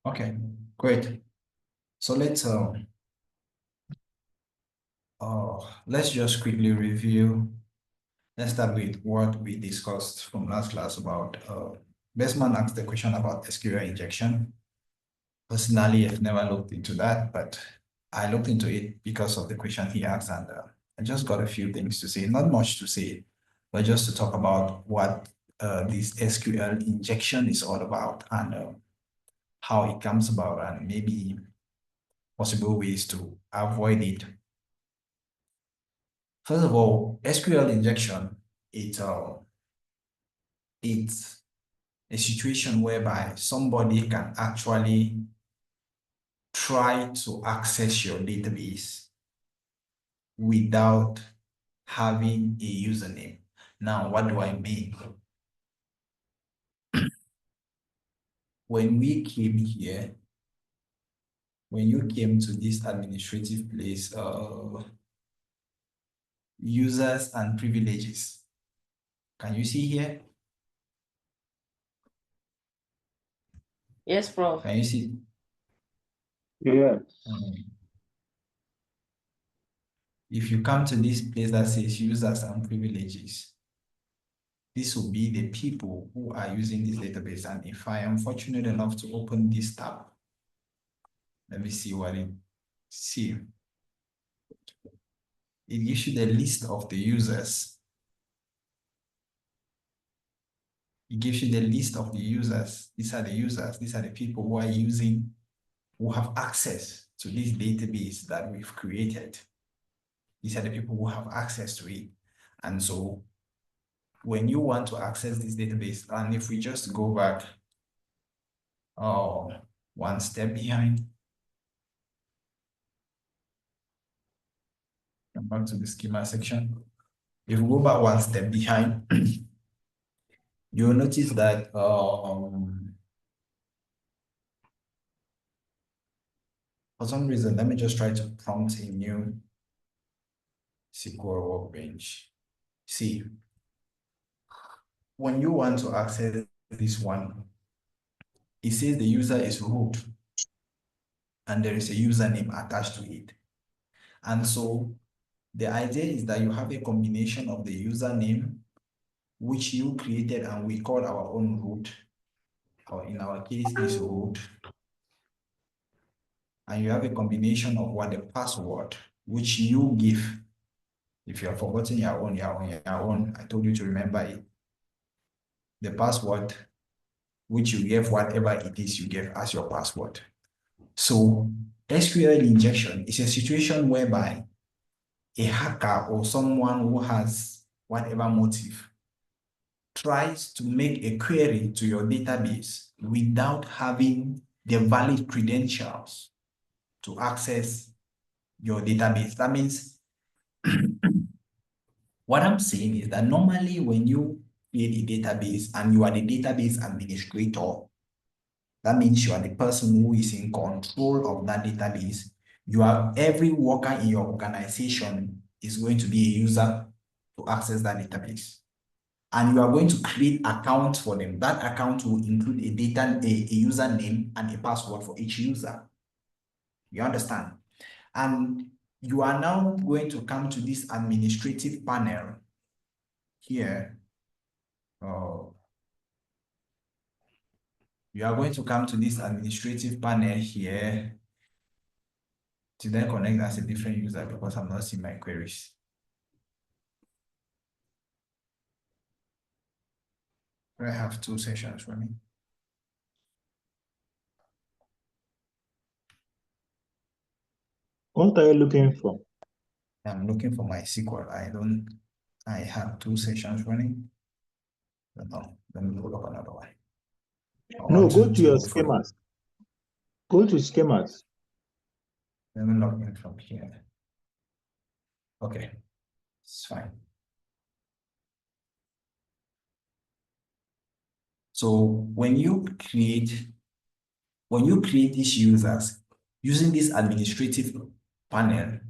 Okay, great. So let's just quickly review. Let's start with what we discussed from last class about Bestman asked the question about SQL injection. Personally, I've never looked into that, but I looked into it because of the question he asked, and I just got a few things to say. Not much to say, but just to talk about what this SQL injection is all about and how it comes about, and maybe possible ways to avoid it. First of all, SQL injection, it's a situation whereby somebody can actually try to access your database without having a username. Now, what do I mean? When we came here, when you came to this administrative place, users and privileges, can you see here? Yes, Prof. Can you see? Yes. If you come to this place that says users and privileges, this will be the people who are using this database. And if I am fortunate enough to open this tab, let me see what it see. It gives you the list of the users. It gives you the list of the users. These are the users. These are the people who are using, who have access to this database that we've created. These are the people who have access to it. And so when you want to access this database, and if we just go back one step behind, come back to the schema section. If we go back one step behind, you'll notice that for some reason, let me just try to prompt a new SQL workbench. See, when you want to access this one, it says the user is root and there is a username attached to it. And so the idea is that you have a combination of the username which you created and we call our own root, or in our case is root. And you have a combination of what the password, which you give. If you have forgotten your own, I told you to remember it. The password, which you gave whatever it is you gave as your password. So SQL injection is a situation whereby a hacker or someone who has whatever motive tries to make a query to your database without having the valid credentials to access your database. That means what I'm saying is that normally when you create a database and you are the database administrator, that means you are the person who is in control of that database. You are every worker in your organization is going to be a user to access that database. And you are going to create accounts for them. That account will include a username and a password for each user. You understand? And you are now going to come to this administrative panel here. You are going to come to this administrative panel here to then connect as a different user because I'm not seeing my queries. I have two sessions running. What are you looking for? I'm looking for my SQL. I have two sessions running. No, let me pull up another one. No, go to your schemas. Go to schemas. Let me log in from here. Okay, it's fine. So when you create these users using this administrative panel,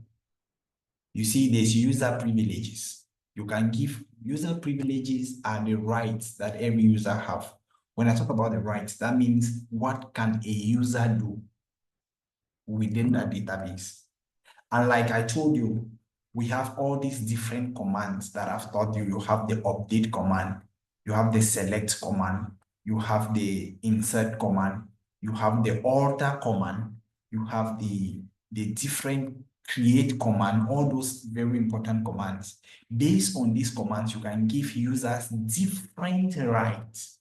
you see there's user privileges. You can give user privileges are the rights that every user have When I talk about the rights, that means what can a user do within a database. And like I told you, we have all these different commands that I've taught you. You have the update command, you have the select command, you have the insert command, you have the alter command, you have the different create command, all those very important commands. Based on these commands, you can give users different rights,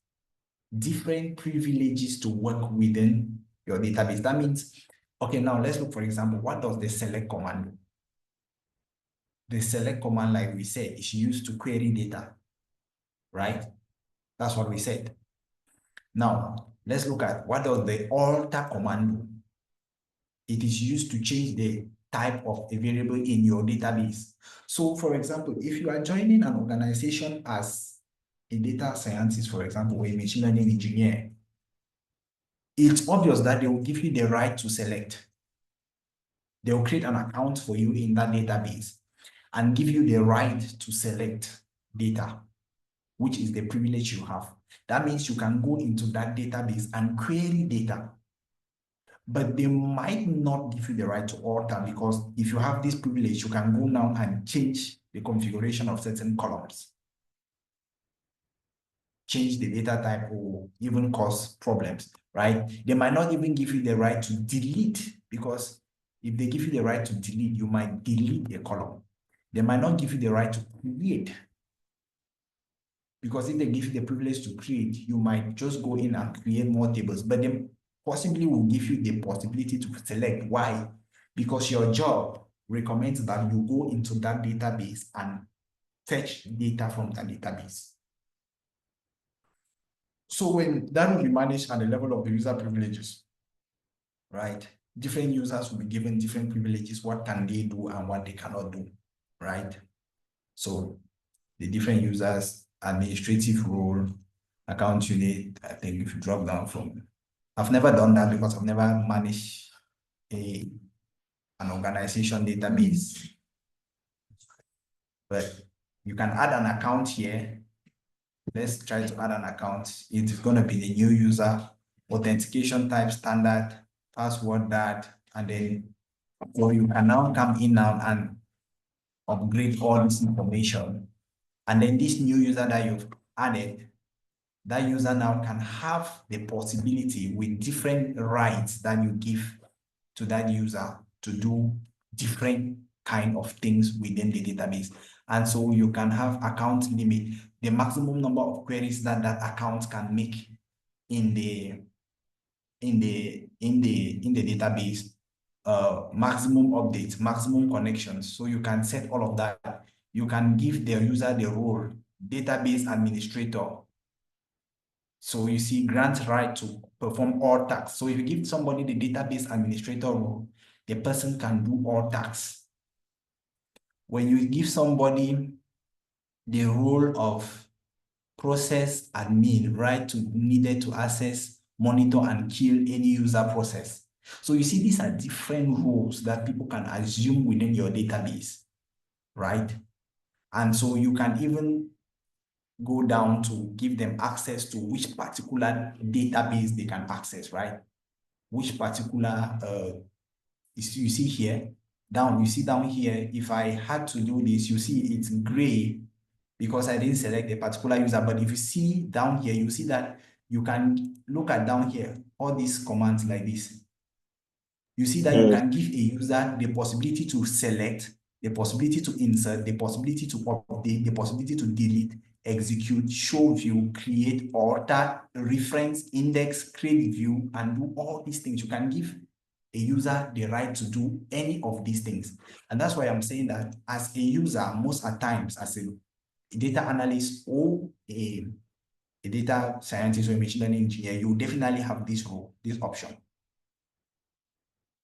different privileges to work within your database. That means, okay, now let's look, for example, what does the select command do? The select command, like we said, is used to query data, right? That's what we said. Now, let's look at what does the alter command do? It is used to change the type of a variable in your database. So, for example, if you are joining an organization as a data scientist, for example, or a machine learning engineer, it's obvious that they will give you the right to select. They will create an account for you in that database and give you the right to select data, which is the privilege you have. That means you can go into that database and query data, but they might not give you the right to alter, because if you have this privilege, you can go now and change the configuration of certain columns, change the data type, or even cause problems, right? They might not even give you the right to delete, because if they give you the right to delete, you might delete a column. They might not give you the right to create, because if they give you the privilege to create, you might just go in and create more tables, but they possibly will give you the possibility to select. Why? Because your job recommends that you go into that database and fetch data from that database. So when that will be managed at the level of the user privileges, right? Different users will be given different privileges. What can they do and what they cannot do, right? So the different users, administrative role, account unit, I think if you drop down from, I've never done that because I've never managed an organization database, but you can add an account here. Let's try to add an account. It's going to be the new user, authentication type standard, password that, and then so you can now come in now and upgrade all this information. And then this new user that you've added, that user now can have the possibility with different rights that you give to that user to do different kind of things within the database. And so you can have account limit, the maximum number of queries that that account can make in the database, maximum updates, maximum connections. So you can set all of that. You can give the user the role, database administrator. So you see, grant right to perform all tasks. So if you give somebody the database administrator role, the person can do all tasks. When you give somebody the role of process admin, right, to needed to access, monitor, and kill any user process. So you see, these are different roles that people can assume within your database, right? And so you can even go down to give them access to which particular database they can access, right? Which particular, you see here, you see down here, if I had to do this, you see it's gray because I didn't select a particular user. But if you see down here, you see that you can look at down here, all these commands like this. You see that you can give a user the possibility to select, the possibility to insert, the possibility to update, the possibility to delete, execute, show view, create, alter, reference, index, create view, and do all these things. You can give a user the right to do any of these things. And that's why I'm saying that as a user, most at times, as a data analyst or a data scientist or a machine learning engineer, you definitely have this role, this option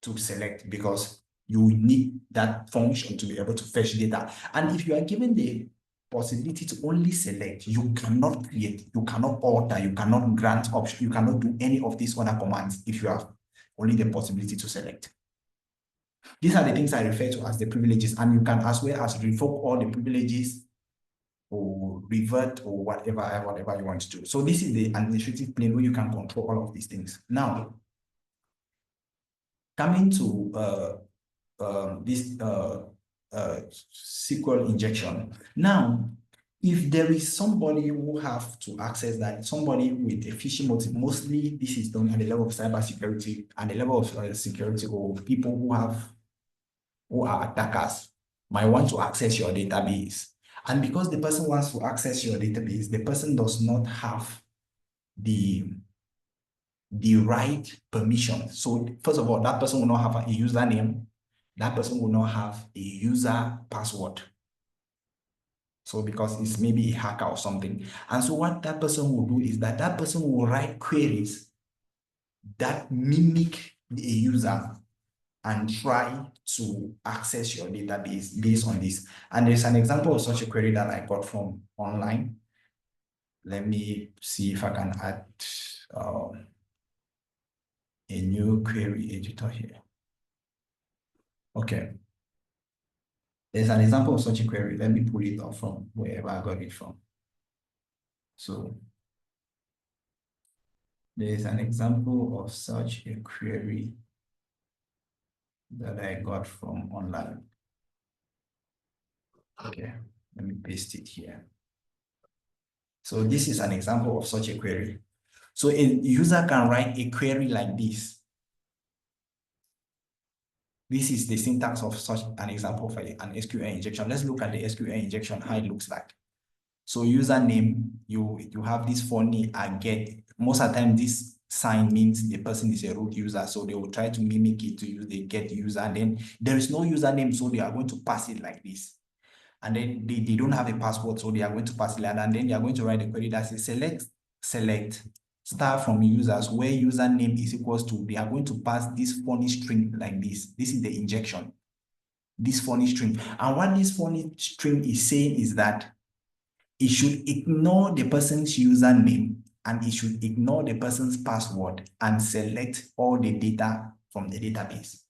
to select, because you need that function to be able to fetch data. And if you are given the possibility to only select, you cannot create, you cannot alter, you cannot grant option, you cannot do any of these other commands if you have only the possibility to select. These are the things I refer to as the privileges, and you can as well as revoke all the privileges or revert or whatever you want to do. So this is the administrative plane where you can control all of these things. Now, coming to this SQL injection. Now, if there is somebody who have to access that, somebody with a phishing motive, mostly this is done at the level of cybersecurity and the level of security, or people who are attackers might want to access your database. And because the person wants to access your database, the person does not have the right permission. So first of all, that person will not have a username. That person will not have a user password. So because it's maybe a hacker or something. And so what that person will do is that that person will write queries that mimic a user and try to access your database based on this. And there's an example of such a query that I got from online. Let me see if I can add a new query editor here. Okay. There's an example of such a query. Let me pull it up from wherever I got it from. So there's an example of such a query that I got from online. Okay, let me paste it here. So this is an example of such a query. So a user can write a query like this. This is the syntax of such an example of an SQL injection. Let's look at the SQL injection, how it looks like. So username, you have this funny get. Most of the time, this sign means the person is a root user. So they will try to mimic it to use the get user. And then there is no username, so they are going to pass it like this. And then they don't have a password, so they are going to pass it like that. And then they are going to write a query that says select star from users where username is equals to, they are going to pass this funny string like this. This is the injection, this funny string. And what this funny string is saying is that it should ignore the person's username and it should ignore the person's password and select all the data from the database.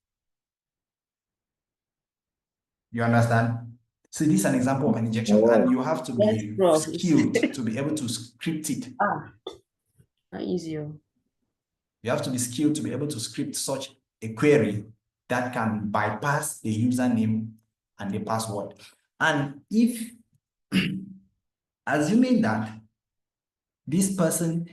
You understand? So this is an example of an injection, and you have to be skilled to be able to script it. Not easier. You have to be skilled to be able to script such a query that can bypass the username and the password. And if, assuming that this person,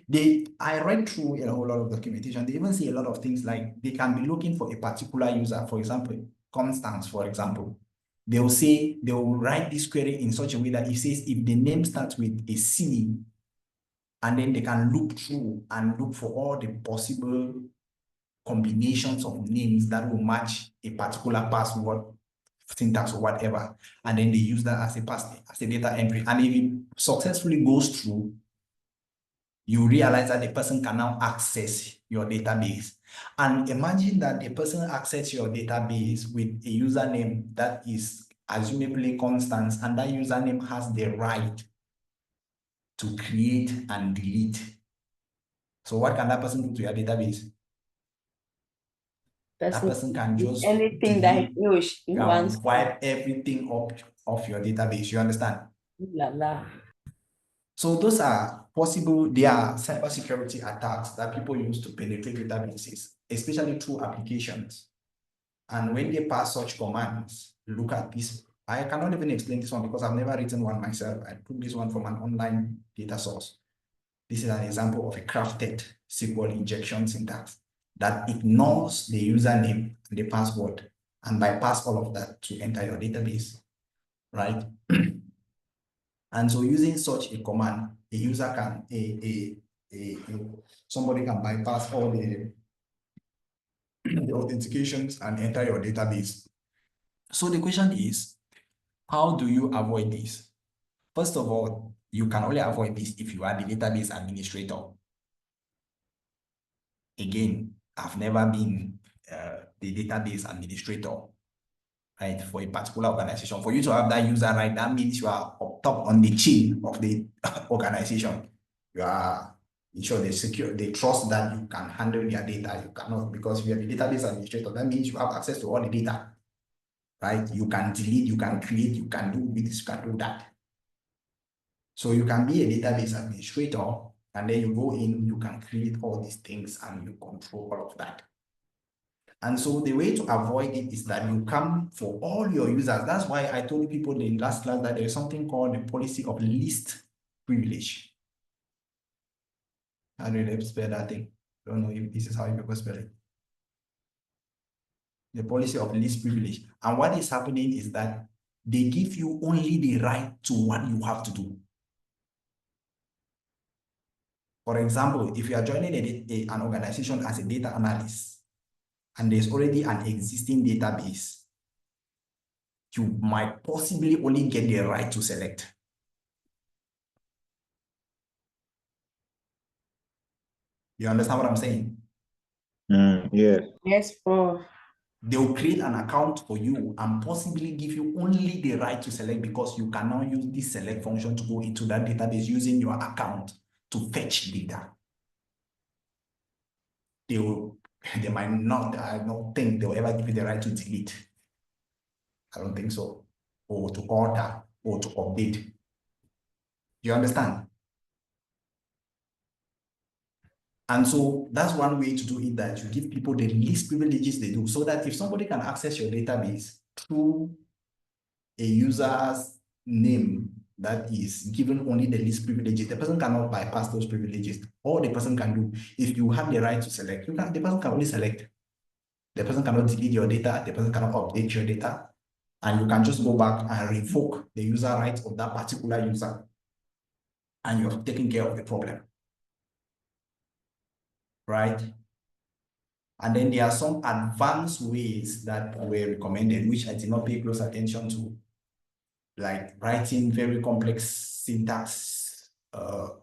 I read through a whole lot of documentation, they even say a lot of things like they can be looking for a particular user, for example, Constance, for example. They will write this query in such a way that it says if the name starts with a C, and then they can look through and look for all the possible combinations of names that will match a particular password, syntax or whatever, and then they use that as a data entry. And if it successfully goes through, you realize that the person can now access your database. And imagine that the person access your database with a username that is assumably Constance, and that username has the right to create and delete. So what can that person do to your database? That person can just anything that he wants, wipe everything up of your database. You understand? La la. So those are possible, they are cybersecurity attacks that people use to penetrate databases, especially through applications. And when they pass such commands, look at this. I cannot even explain this one because I've never written one myself. I took this one from an online data source. This is an example of a crafted SQL injection syntax that ignores the username and the password and bypass all of that to enter your database, right? And so using such a command, a user can, somebody can bypass all the authentications and enter your database. So the question is, how do you avoid this? First of all, you can only avoid this if you are the database administrator. Again, I've never been the database administrator, right, for a particular organization. For you to have that user right, that means you are up top on the chain of the organization. You are sure they trust that you can handle their data. You cannot, because if you are the database administrator, that means you have access to all the data, right? You can delete, you can create, you can do this, you can do that. So you can be a database administrator, and then you go in, you can create all these things and you control all of that. And so the way to avoid it is that you come for all your users. That's why I told people in last class that there is something called the policy of least privilege. How do you spell that thing? I don't know if this is how you spell it. The policy of least privilege. And what is happening is that they give you only the right to what you have to do. For example, if you are joining an organization as a data analyst, and there's already an existing database, you might possibly only get the right to select. You understand what I'm saying? Yes. Yes, Prof. They'll create an account for you and possibly give you only the right to select, because you can now use this select function to go into that database using your account to fetch data. They might not, I don't think they'll ever give you the right to delete. I don't think so. Or to alter or to update. You understand? And so that's one way to do it, that you give people the least privileges they do, so that if somebody can access your database through a user's name that is given only the least privileges, the person cannot bypass those privileges. All the person can do, if you have the right to select, the person can only select. The person cannot delete your data, the person cannot update your data, and you can just go back and revoke the user rights of that particular user, and you're taking care of the problem. Right? And then there are some advanced ways that were recommended, which I did not pay close attention to, like writing very complex syntax, SQL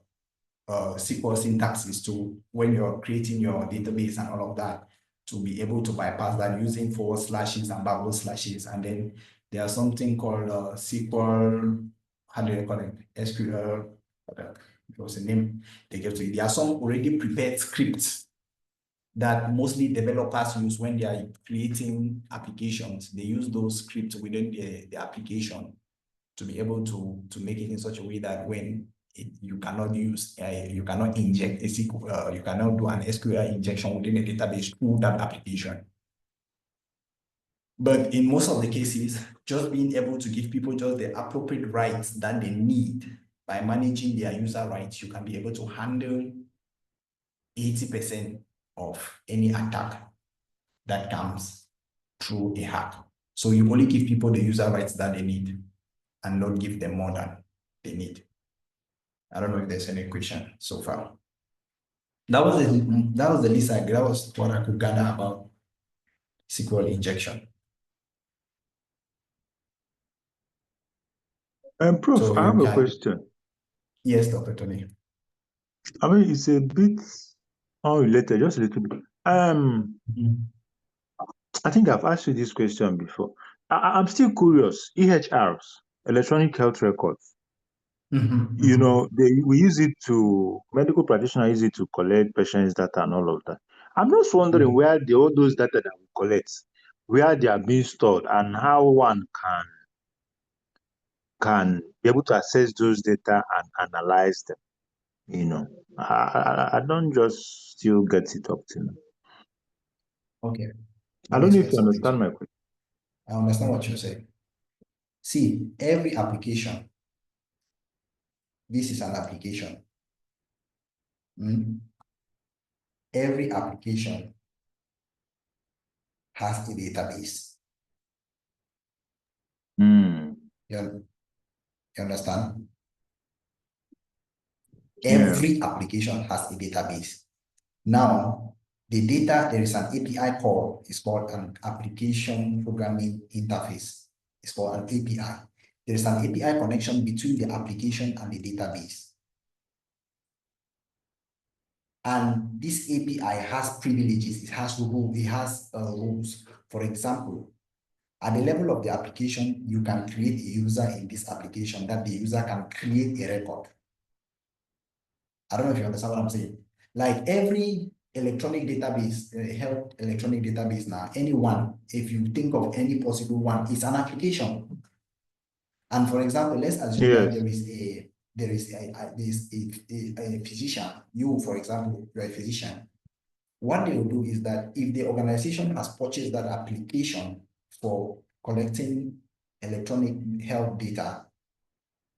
syntaxes to when you're creating your database and all of that, to be able to bypass that using forward slashes and backward slashes. And then there's something called SQL, how do you call it? SQL, it was a name they gave to it. There are some already prepared scripts that mostly developers use when they are creating applications. They use those scripts within the application to be able to make it in such a way that when you cannot use, you cannot inject a SQL, you cannot do an SQL injection within a database through that application. But in most of the cases, just being able to give people just the appropriate rights that they need by managing their user rights, you can be able to handle 80% of any attack that comes through a hack. So you only give people the user rights that they need and not give them more than they need. I don't know if there's any question so far. That was the least that was what I could gather about SQL injection. Prof, So I have a question. Yes, Dr. Tony. I mean, it's a bit unrelated, just a little bit. I think I've asked you this question before. I'm still curious. EHRs, electronic health records. You know, we use it medical practitioners use it to collect patients' data and all of that. I'm just wondering where all those data that we collect, where they are being stored, and how one can be able to access those data and analyze them. You know, I don't just still get it up to now. Okay. I don't know if you understand my question. I understand what you're saying. See, every application, this is an application. Every application has a database. You understand? Every application has a database. Now, the data, there is an API call. It's called an application programming interface. It's called an API. There is an API connection between the application and the database. And this API has privileges. It has rules. For example, at the level of the application, you can create a user in this application that the user can create a record. I don't know if you understand what I'm saying. Like every electronic database, health electronic database now, anyone, if you think of any possible one, is an application. And for example, let's assume that there is there is a physician, you, for example, you're a physician. What they will do is that if the organization has purchased that application for collecting electronic health data,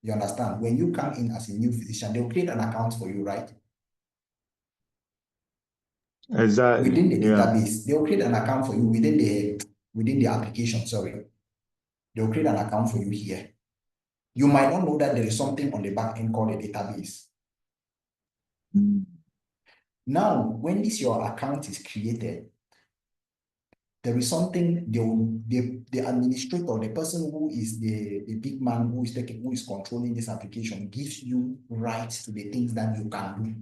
you understand, when you come in as a new physician, they'll create an account for you, right? Exactly. Within the Yeah. database, they'll create an account for you within the application, sorry. They'll create an account for you here. You might not know that there is something on the back end called a database. Mm. Now, when your account is created, there is something the administrator, the person who is the big man who is controlling this application, gives you rights to the things that you can do.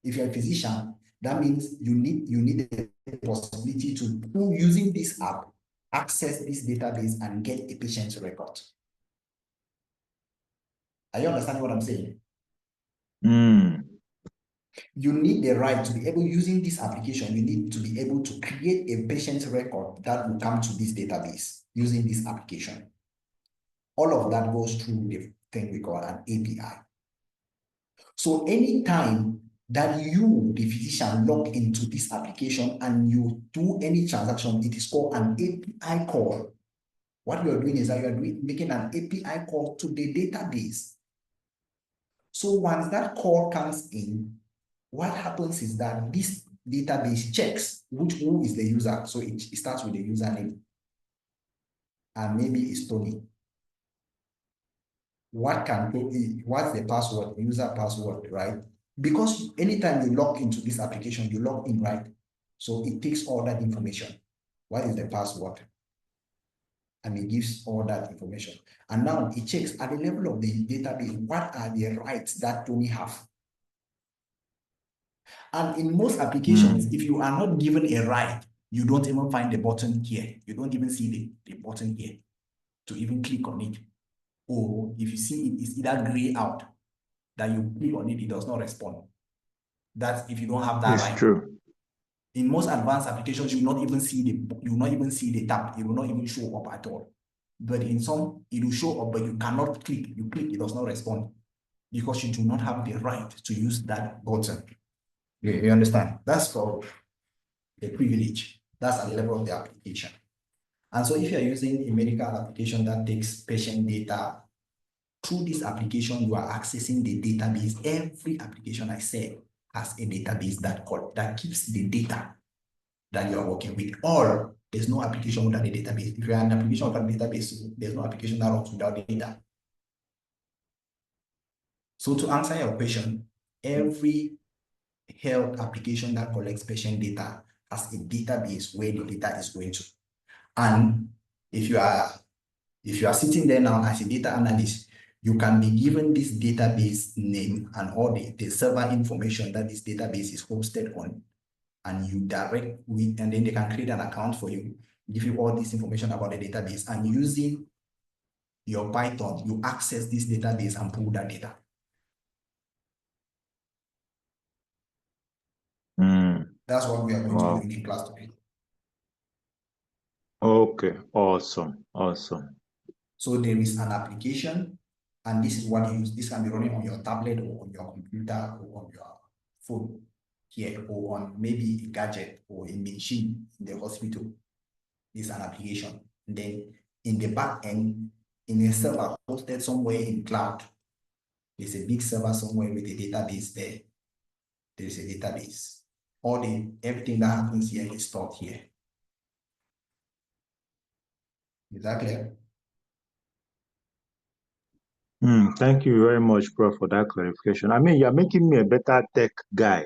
If you're a physician, that means you need the possibility to, through using this app, access this database and get a patient's record. Are you understanding what I'm saying? Mm. You need the right to be able, using this application, you need to be able to create a patient's record that will come to this database using this application. All of that goes through the thing we call an API. So anytime that you, the physician, log into this application and you do any transaction, it is called an API call. What you are doing is that you are making an API call to the database. So once that call comes in, what happens is that this database checks who is the user. So it starts with the username. And maybe it's Tony. What's the password, user password, right? Because anytime you log into this application, you log in, right? So it takes all that information. What is the password? And it gives all that information. And now it checks at the level of the database, what are the rights that Tony have? And in most applications, if you are not given a right, you don't even find the button here. You don't even see the button here to even click on it. Or if you see it, it's either gray out, that you click on it, it does not respond. That's if you don't have that It's right. true. In most advanced applications, you will not even see the tab. It will not even show up at all. But in some, it will show up, but you cannot click. You click, it does not respond because you do not have the right to use that button. You understand? That's called a privilege. That's at the level of the application. And so if you're using a medical application that takes patient data, through this application, you are accessing the database. Every application I said has a database that keeps the data that you are working with. Or there's no application without a database. If you're an application without a database, there's no application that runs without data. So to answer your question, every health application that collects patient data has a database where the data is going to. And if you are sitting there now as a data analyst, you can be given this database name and all the server information that this database is hosted on, and you and then they can create an account for you, give you all this information about the database, and using your Python, you access this database and pull that data. That's what we are going to do in class today. Okay, awesome. So there is an application, and this is what you use. This can be running on your tablet or on your computer or on your phone here, or on maybe a gadget or a machine in the hospital. This is an application. And then in the back end, in a server hosted somewhere in cloud, there's a big server somewhere with a database there. There's a database. Everything that happens here is stored here. Is that clear? Thank you very much, Prof, for that clarification. I mean, you're making me a better tech guy.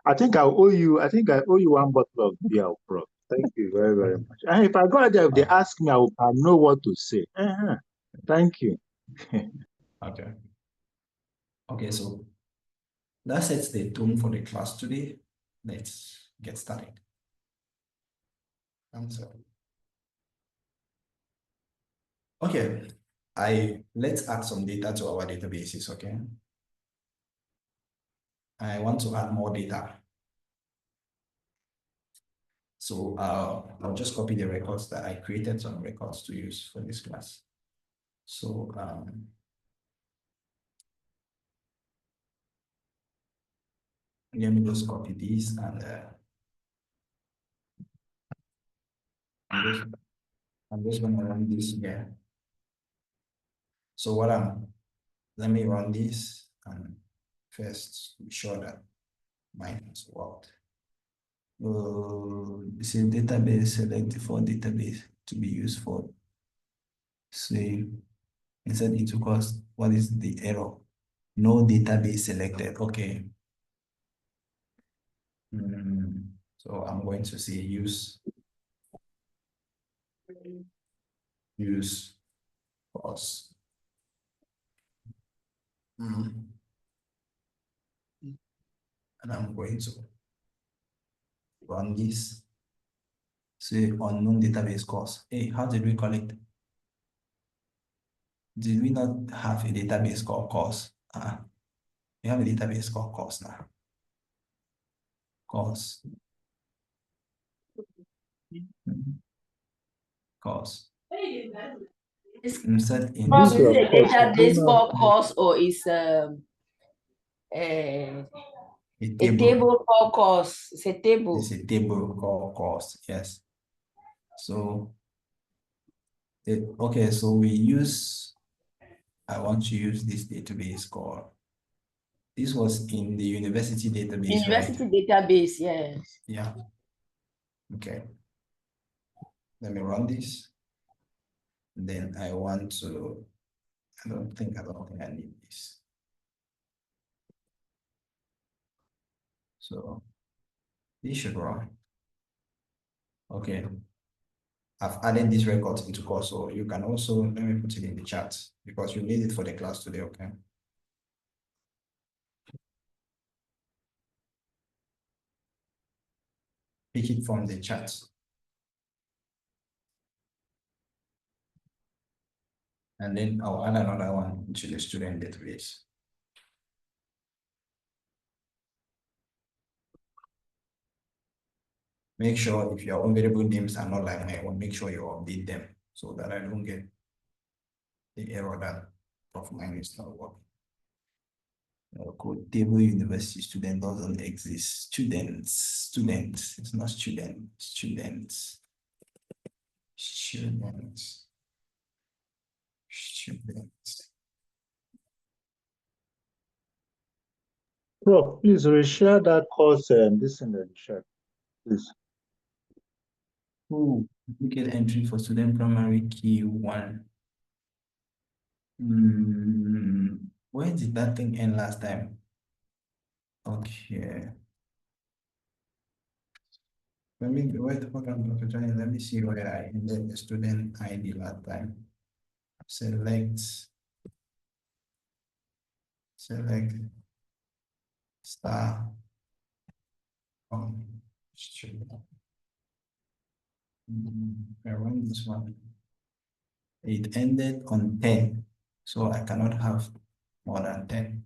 I think I owe you one bottle of beer, Prof. Thank you very, very much. And if I go out there, if they ask me, I know what to say. Thank you. Okay. Okay, so that sets the tone for the class today. Let's get started. I'm sorry. Okay, let's add some data to our databases, okay? I want to add more data. So I'll just copy the records that I created, some records to use for this class. So let me just copy this and I'm just going to run this here. So let me run this and first be sure that mine has worked. This is database, select for database to be used for. Save. Instead it took us, what is the error? No database selected. Okay. So I'm going to say use course. And I'm going to run this. Say unknown database course. Hey, how did we collect? Did we not have a database called course? We have a database called course now. Course. Course. Instead in From Instead is of a course, do you database not called course or is a a table. table called course? It's a table. It's a table called course. Yes. So okay, so I want to use this database called, this was in the university database, University right? database, yes. Yeah. Okay. Let me run this. Then I don't think I need this. So this should run. Okay. I've added these records into course, so you can also, let me put it in the chat because you need it for the class today, okay? Pick it from the chat. And then I'll add another one into the student database. Make sure if your own variable names are not like my own, make sure you update them so that I don't get the error that of mine is not working. Code table university student doesn't exist. Students, it's not students. Prof, please reshare that course this in the chat, please. Duplicate entry for student primary key 1. Where did that thing end last time? Okay. Let me wait. Hold on, Dr. Johnny. Let me see where I ended the student ID last time. Select star student. I run this one. It ended on 10, so I cannot have more than 10.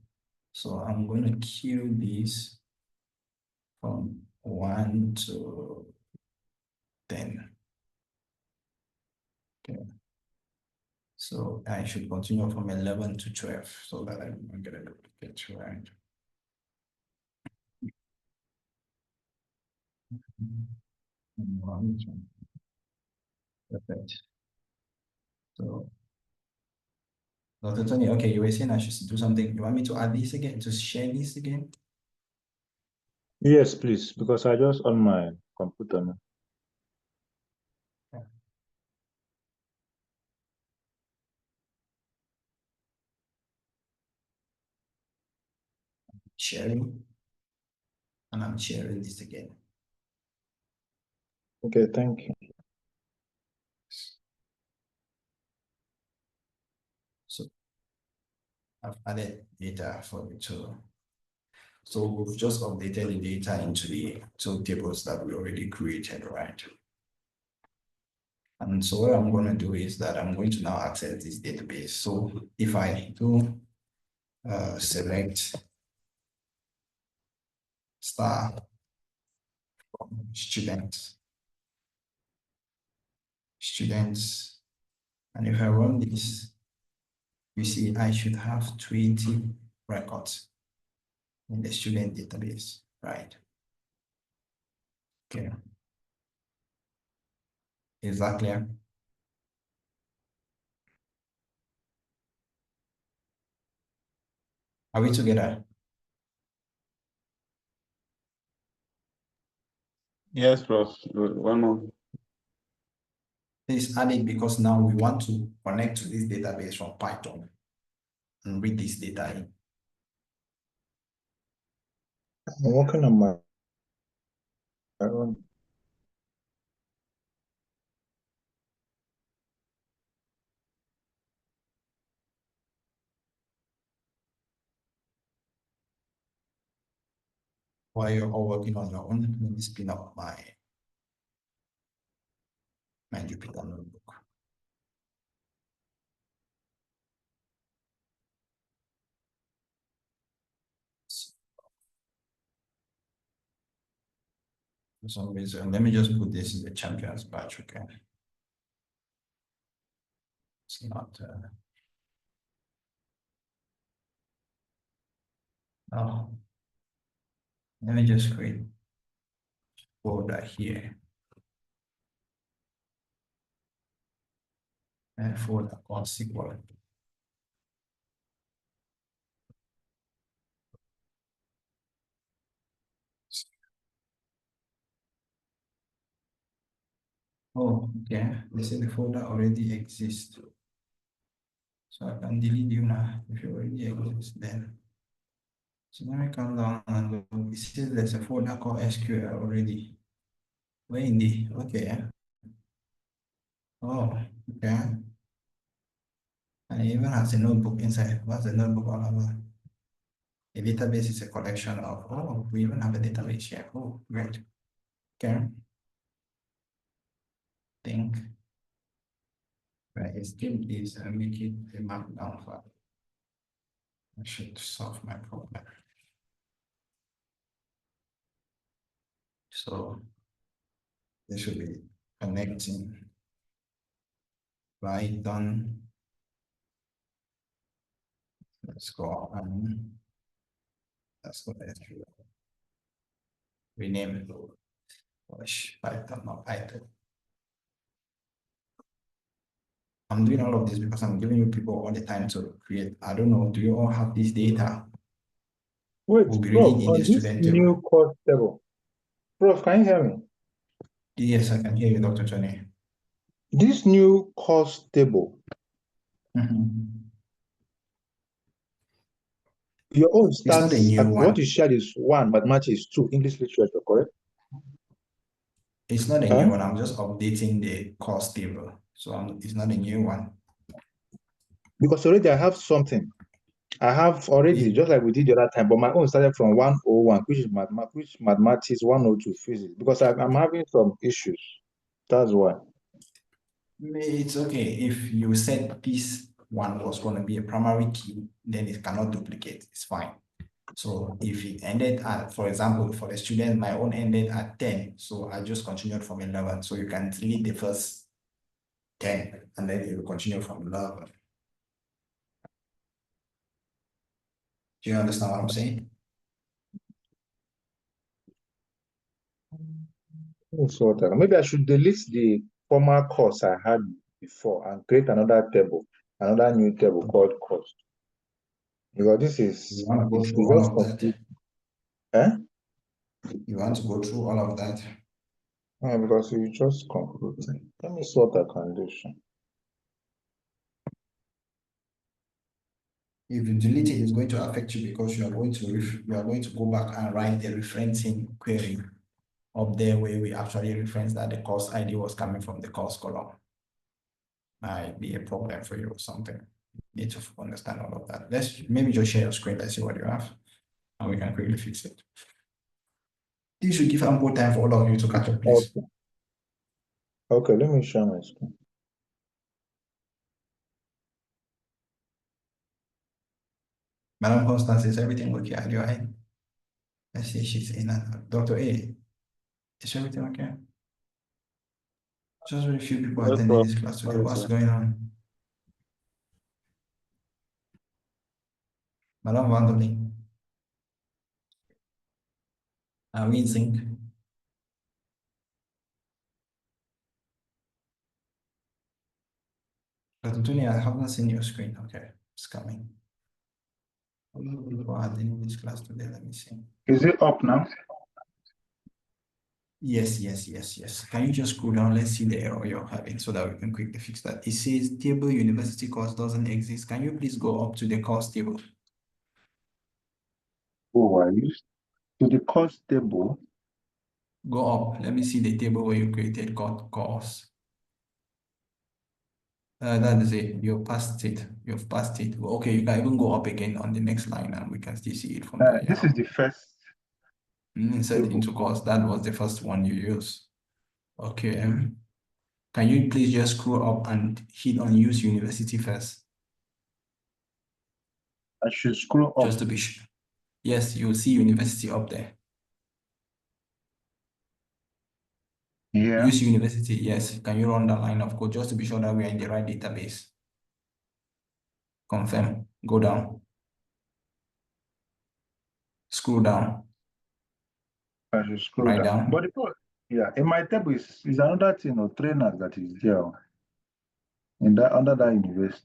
So I'm going to queue this from 1 to 10. Okay. So I should continue from 11 to 12 so that I'm going to get right. Perfect. So, Dr. Tony, okay, you were saying I should do something. You want me to add this again, to share this again? Yes, please, because I just on my computer now. Sharing, and I'm sharing this again. Okay, thank you. So I've added data for the two. So we've just updated the data into the two tables that we already created, right? And so what I'm going to do is that I'm going to now access this database. So if I do select star students, and if I run this, you see I should have 20 records in the student database. Right. Okay. Is that clear? Are we together? Yes, Prof. One more. Please add it because now we want to connect to this database from Python and read this data in. I'm working on my own. While you're all working on your own, let me spin up my Jupyter notebook. For some reason, let me just put this in the champions batch, okay? It's not, oh, let me just create folder here and folder called SQL. Oh, okay. They say the folder already exists. So I can delete you now if you already exist then. So let me come down and look. It says there's a folder called SQL already. Where in the, okay. Oh, okay. And it even has a notebook inside. What's the notebook all about? A database is a collection of, oh, we even have a database here. Oh, great. Okay. Think. Right, it still is make it a markdown file. I should solve my problem. So this should be connecting Python. Let's go and let's go ahead and rename it Python or Python. I'm doing all of this because I'm giving you people all the time to create. I don't know, do you all have this data? Wait, We'll be Prof, reading in on the this student table. new course table. Prof, can you hear me? Yes, I can hear you, Dr. Johnny. This new course table, your own It's not a starts new at what one. you shared is 1, mathematics 2, English literature, correct? It's not a Huh? new one. I'm just updating the course table. So it's not a new one. Because already I have something. I have already, just like we did the other time, but my own started from 101, which is mathematics, 102 physics, because I'm having some issues. That's why. It's okay. If you said this one was going to be a primary key, then it cannot duplicate. It's fine. So if it ended at, for example, for the student, my own ended at 10. So I just continued from 11. So you can delete the first 10 and then you will continue from 11. Do you understand what I'm saying? So maybe I should delete the former course I had before and create another table, another new table called course. Because this is, You want to go it's through all just of that? complete. Eh? You want to go through all of that? Because you just conclude. Let me sort the condition. If you delete it, it's going to affect you because you are going to go back and write the referencing query up there where we actually reference that the course ID was coming from the course column. Might be a problem for you or something. You need to understand all of that. Let's maybe just share your screen. Let's see what you have, and we can quickly fix it. This should give ample time for all of you to catch up, please. Okay. Okay, let me share my screen. Madam Constance, is everything okay at your end? Let's see, she's in. Dr. A, is everything okay? Just very few people Yes, attending Prof. this class today. Sorry, What's sir. going on? Madam Vandolin. Are we in sync? But Tony, I haven't seen your screen. Okay, it's coming. How many people are in this class today? Let me see. Is it up now? Yes. Can you just scroll down? Let's see the error you're having so that we can quickly fix that. It says table university course doesn't exist. Can you please go up to the course table? Oh, I used to the course table. Go up. Let me see the table where you created course. That is it. You've passed it. Okay, you can even go up again on the next line and we can still see it from there. This is the first. Insert into course. That was the first one you used. Okay. Can you please just scroll up and hit on use university first? I should scroll up. Just to be sure. Yes, you'll see university up there. Yeah. Use university, yes. Can you run that line of code just to be sure that we are in the right database? Confirm. Go down. Scroll down. I should scroll Right down. down. But in my table is another thing of trainers that is there in that under that university.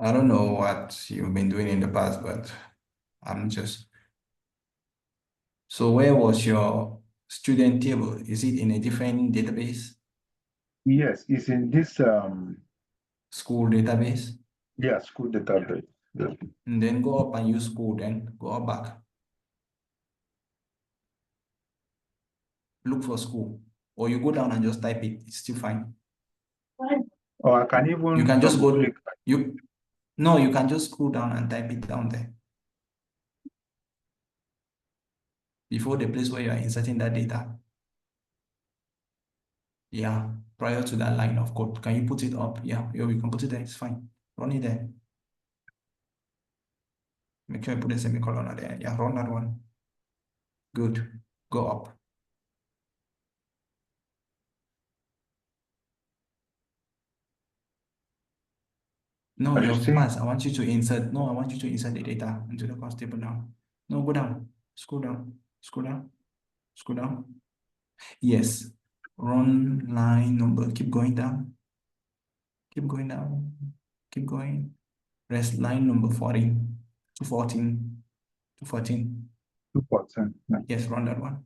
I don't know what you've been doing in the past, but I'm just. So where was your student table? Is it in a different database? Yes, it's in this School database? yeah, school database. Yes. And then go up and use school, then go up back. Look for school. Or you go down and just type it, it's still fine. Or I can even You can just go, click. you can just scroll down and type it down there. Before the place where you are inserting that data. Yeah, prior to that line of code. Can you put it up? Yeah, we can put it there, it's fine. Run it there. Make sure you put a semicolon there. Yeah, run that one. Good. Go up. No, you've passed. I want you to insert. No, I want you to insert the data into the course table now. No, go down. Scroll down. Scroll down. Scroll down. Yes. Run line number. Keep going down. Keep going down. Keep going. Rest line number 14 to 14 to 14. 2%. Yes, run that one.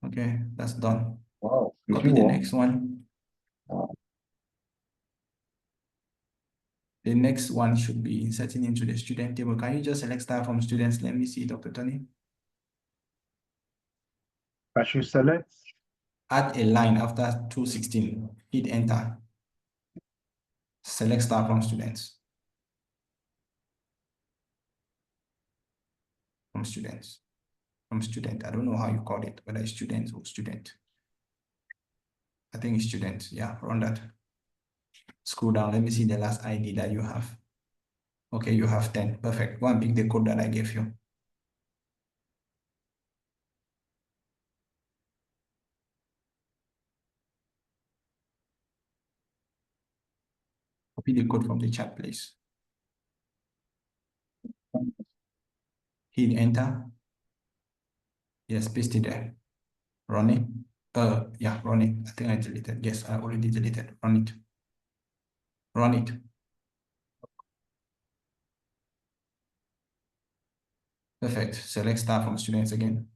Okay, that's done. Wow. Copy the next one. The next one should be inserting into the student table. Can you just select star from students? Let me see, Dr. Tony. I should select. Add a line after 216. Hit enter. Select star from students. From students. From student. I don't know how you call it, whether it's student or student. I think it's student. Yeah, run that. Scroll down. Let me see the last ID that you have. Okay, you have 10. Perfect. Go and pick the code that I gave you. Copy the code from the chat, please. Hit enter. Yes, paste it there. Run it. Yeah, run it. I think I deleted. Yes, I already deleted. Run it. Run it. Perfect. Select star from students again.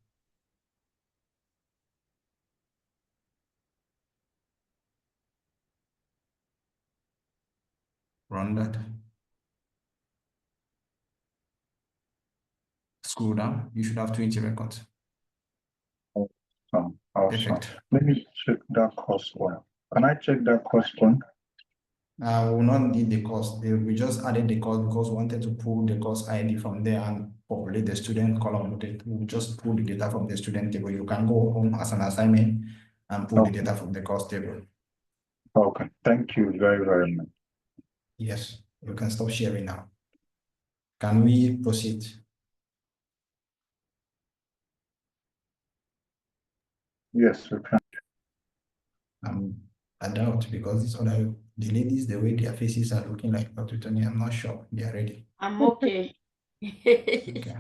Run that. Scroll down. You should have 20 records. Awesome. Perfect. Let me check that course one. Can I check that course one? We will not need the course. We just added the course because we wanted to pull the course ID from there and populate the student column with it. We'll just pull the data from the student table. You can go home as an assignment and pull the data from the course table. Okay. Thank you very, very much. Yes, you can stop sharing now. Can we proceed? Yes, we can. I doubt because the ladies, the way their faces are looking like Dr. Tony, I'm not sure they are ready. I'm okay. Okay.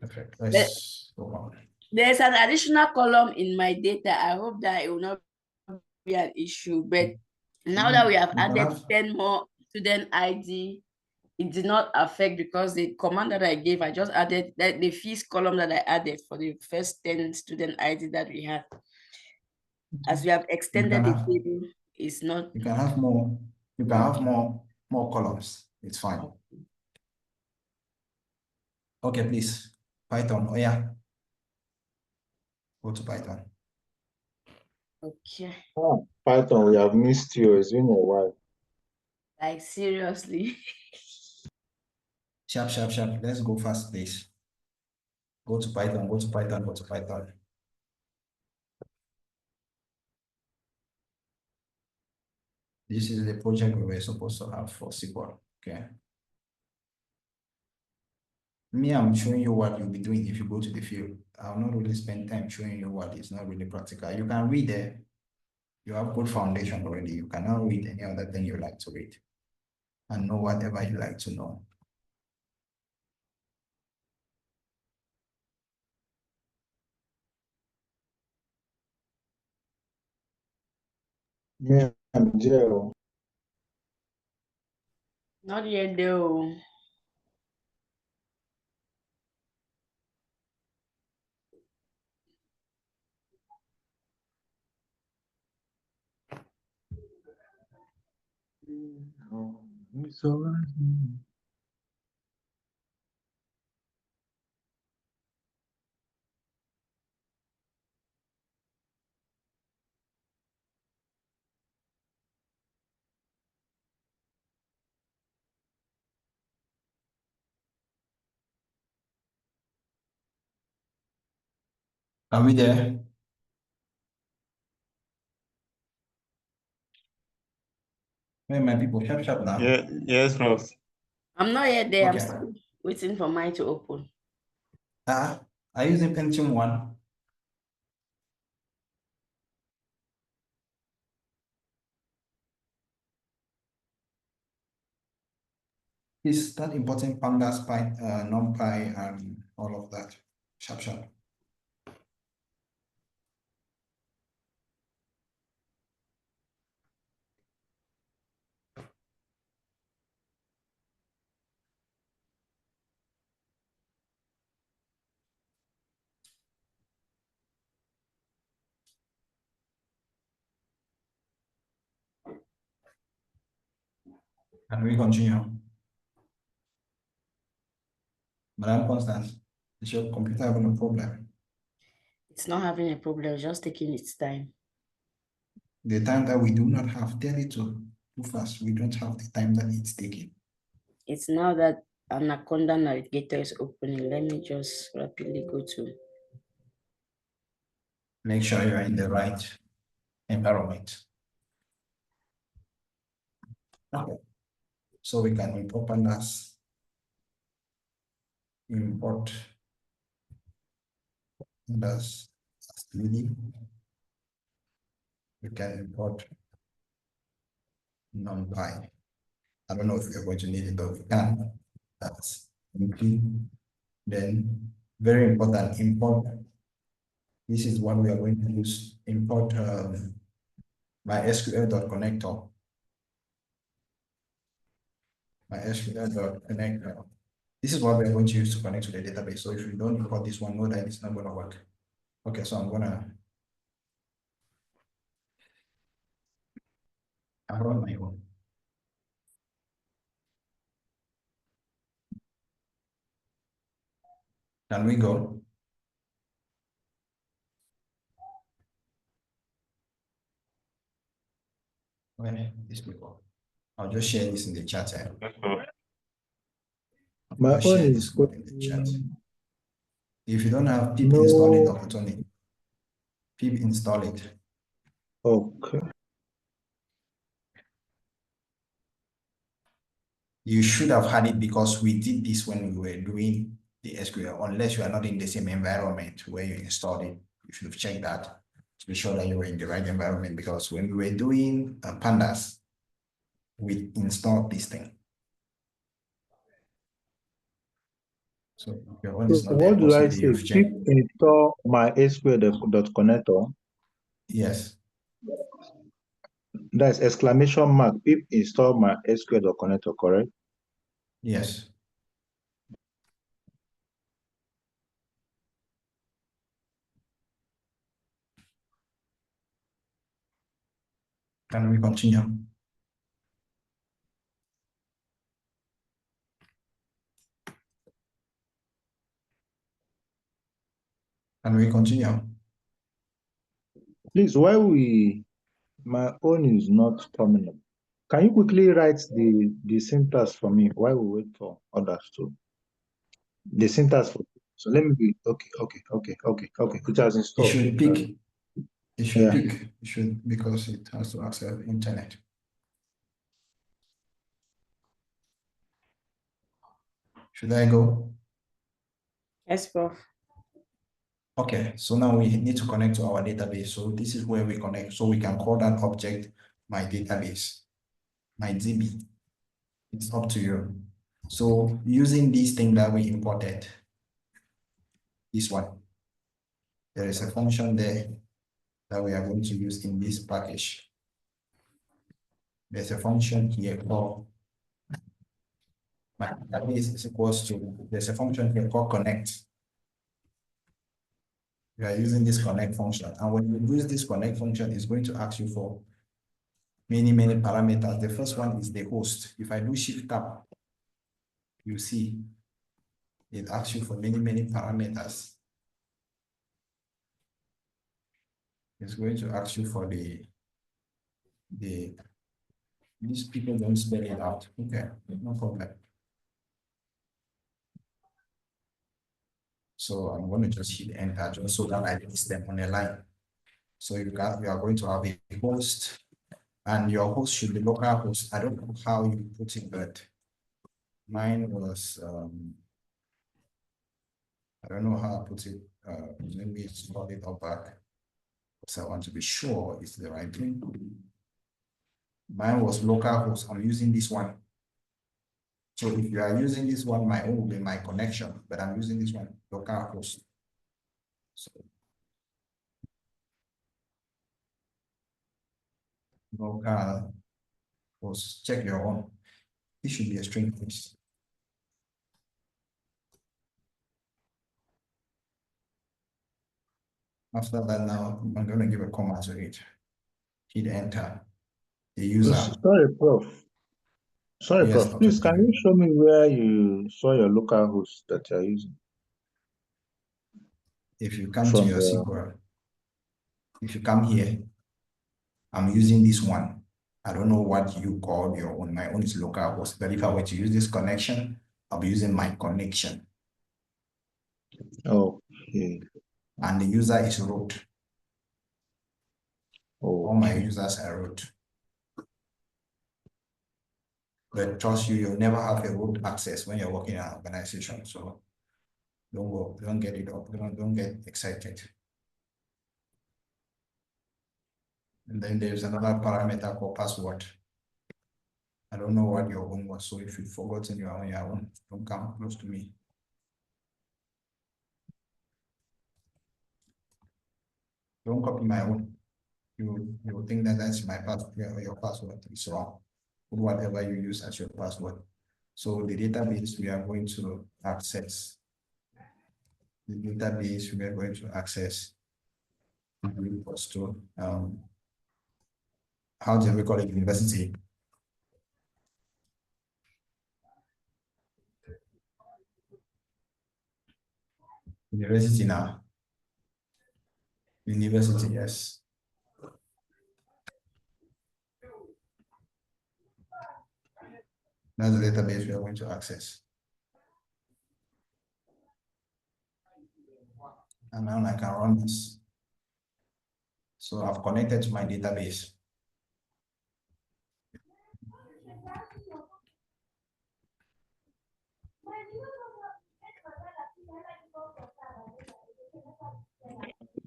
Perfect. Let's go on. There's an additional column in my data. I hope that it will not be an issue. But now that we have added 10 more student ID, it did not affect because the command that I gave, I just added that the fees column that I added for the first 10 student ID that we had. As we have extended the table, it's not. You can have more. You can have more columns. It's fine. Okay, please. Python. Oh yeah. Go to Python. Okay. Oh, Python, we have missed you. It's been a while. Like seriously. Sharp. Let's go fast, please. Go to Python. Go to Python. This is the project we were supposed to have for SQL. Okay. Me, I'm showing you what you'll be doing if you go to the field. I'll not really spend time showing you what is not really practical. You can read there. You have good foundation already. You cannot read any other thing you like to read and know whatever you like to know. Yeah, I'm Joe. Not yet though. Are we there? Where my people? Sharp now. Yeah, yes, Ross. I'm not yet there. Okay. I'm still waiting for mine to open. I use a Pentium 1. Is that important? Pandas, NumPy, and all of that. Sharp. Can we continue? Madam Constance, is your computer having a problem? It's not having a problem, it's just taking its time. The time that we do not have, tell it to too fast. We don't have the time that it's taking. It's now that Anaconda Navigator is opening. Let me just rapidly go to. Make sure you're in the right environment. Okay. So we can import pandas. Import pandas as leading. We can import NumPy. I don't know if you're going to need it, but we can. That's including. Then very important, import. This is what we are going to use. Import my SQL.connector. My SQL.connector. This is what we're going to use to connect to the database. So if you don't import this one, know that it's not going to work. Okay, so I run my own. Can we go? Where these people? I'll just share this in the chat. My I'll share own this is code in the chat. If you don't have pip, install it, Dr. Tony. Pip, install it. Okay. You should have had it because we did this when we were doing the SQL, unless you are not in the same environment where you installed it. You should have checked that to be sure that you were in the right environment, because when we were doing pandas, we installed this thing. So if your one So is not there, what do I possibly say? you've Pip checked. install my SQL.connector. Yes. That's exclamation mark. Pip install my SQL.connector, correct? Yes. Can we continue? Can we continue? Please, my own is not terminal. Can you quickly write the syntax for me while we wait for others to? The syntax for, so let me be, okay. It has It installed. should pick. It should Yeah. pick. It should, because it has to access the internet. Should I go? Yes, Prof. Okay, so now we need to connect to our database. So this is where we connect. So we can call that object my database, my DB. It's up to you. So using this thing that we imported, this one, there is a function there that we are going to use in this package. There's a function here called my database is equals to, there's a function here called connect. We are using this connect function. And when you use this connect function, it's going to ask you for many parameters. The first one is the host. If I do shift tab, you see it asks you for many parameters. It's going to ask you for these people don't spell it out. Okay, no problem. So I'm going to just hit enter just so that I list them on a line. So you are going to have a host, and your host should be local host. I don't know how you put it, but mine was I don't know how I put it. Let me scroll it up back because I want to be sure it's the right thing. Mine was local host. I'm using this one. So if you are using this one, my own will be my connection, but I'm using this one, local host. So local host, check your own. It should be a string case. After that, now I'm going to give a command to it. Hit enter. The user. Sorry, Prof. Sorry, Yes, Prof. Please, can you show me where you saw your local host that you're using? If you come to your SQL, if you come here, I'm using this one. I don't know what you call your own. My own is local host. But if I were to use this connection, I'll be using my connection. Okay. And the user is root. Okay. All my users are root. But trust you, you'll never have a root access when you're working in an organization. So don't get it up. Don't get excited. And then there's another parameter called password. I don't know what your own was. So if you've forgotten your own, don't come close to me. Don't copy my own. You will think that that's my password or your password. It's wrong. Put whatever you use as your password. So the database we are going to access. The database we are going to access equals to how do we call it? University. University now. University, yes. That's the database we are going to access. And now I can run this. So I've connected to my database.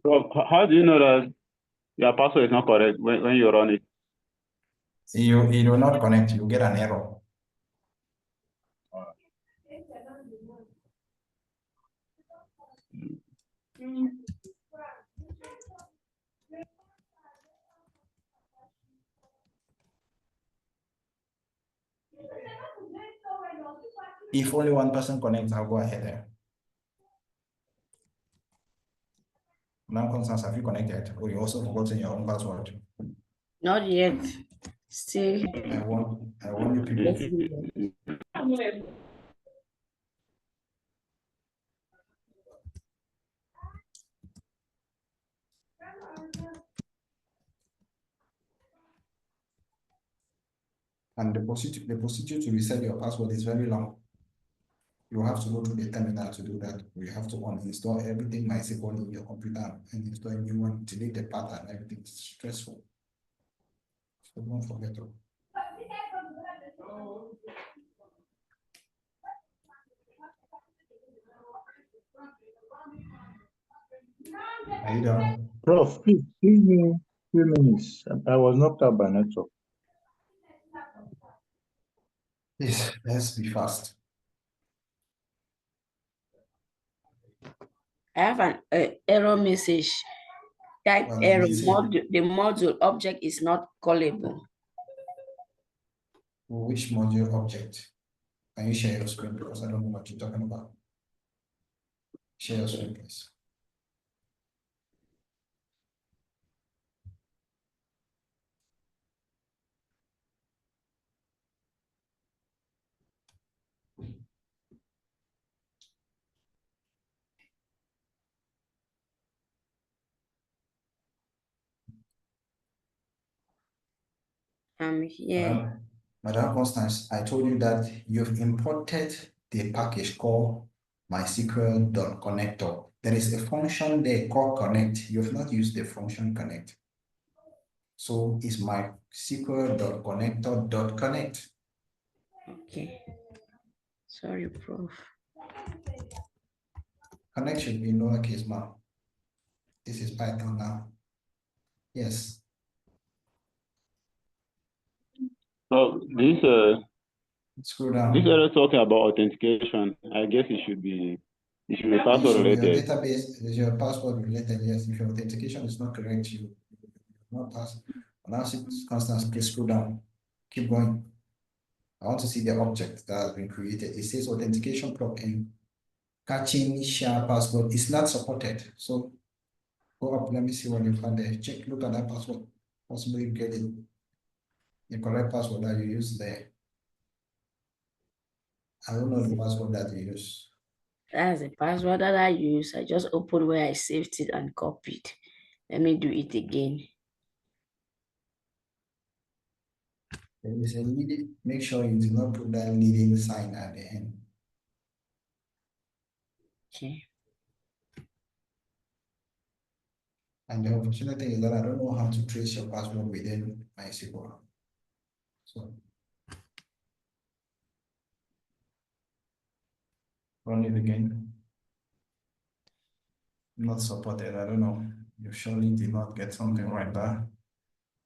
So how do you know that your password is not correct when you run it? It will not connect, you get an error. If only one person connects, I'll go ahead there. Now, Constance, have you connected? Or you also forgotten your own password? Not yet. Still. I want you people. And the procedure to reset your password is very long. You have to go to the terminal to do that. You have to uninstall everything MySQL in your computer and install a new one, delete the pattern, everything is stressful. So don't forget to. Are you done? Prof, please give me 2 minutes. I was knocked out by network. Yes, let's be fast. I have an error message. Type Well, error. message. The module object is not callable. Which module object? Can you share your screen because I don't know what you're talking about? Share your screen, please. I'm here. Madam Constance, I told you that you've imported the package called MySQL.connector. There is a function there called connect. You've not used the function connect. So it's MySQL.connector.connect. Okay. Sorry, Prof. Connect should be lowercase now. This is Python now. Yes. So this Scroll down. this error talking about authentication. I guess it should be password Your related. database is your password related. Yes, if your authentication is not correct, you will not pass. Now, Constance, please scroll down. Keep going. I want to see the object that has been created. It says authentication plugin. Catching share password is not supported. So go up. Let me see what you found there. Check. Look at that password. Possibly you get it. The correct password that you use there. I don't know the password that you use. That's the password that I use. I just opened where I saved it and copied. Let me do it again. There is a leading. Make sure you do not put that leading sign at the end. Okay. And the unfortunate thing is that I don't know how to trace your password within MySQL. So run it again. Not supported. I don't know. You surely did not get something right there.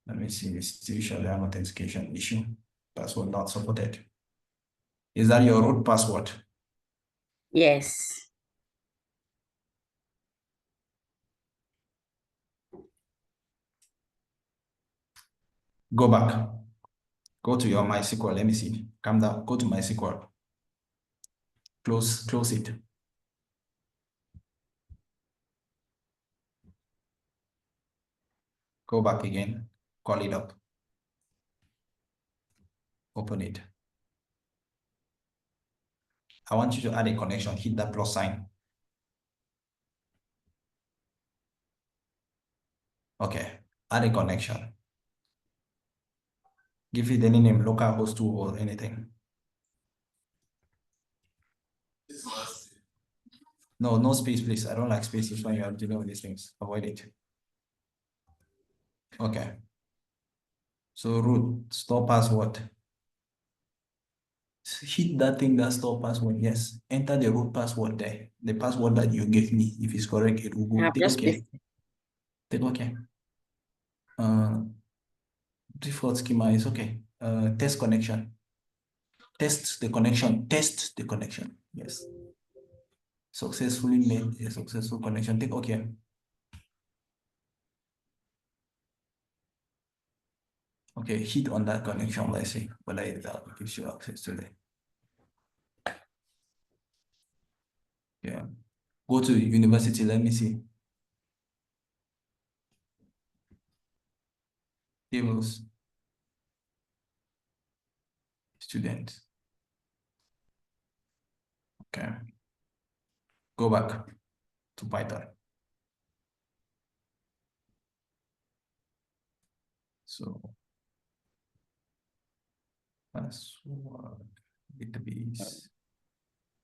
Let me see. We still surely have authentication issue. Password not supported. Is that your root password? Yes. Go back. Go to your MySQL. Let me see. Come down. Go to MySQL. Close it. Go back again. Call it up. Open it. I want you to add a connection. Hit that plus sign. Okay. Add a connection. Give it any name, localhost 2 or anything. No space, please. I don't like spaces when you are dealing with these things. Avoid it. Okay. So root, store password. Hit that thing that store password. Yes. Enter the root password there. The password that you gave me. If it's correct, it will go. Take okay. Take okay. Default schema is okay. Test connection. Test the connection. Test the connection. Yes. Successfully made a successful connection. Take okay. Okay, hit on that connection, let's see whether it gives you access to it. Yeah. Go to university, let me see. Tables. Students. Okay. Go back to Python. So password database.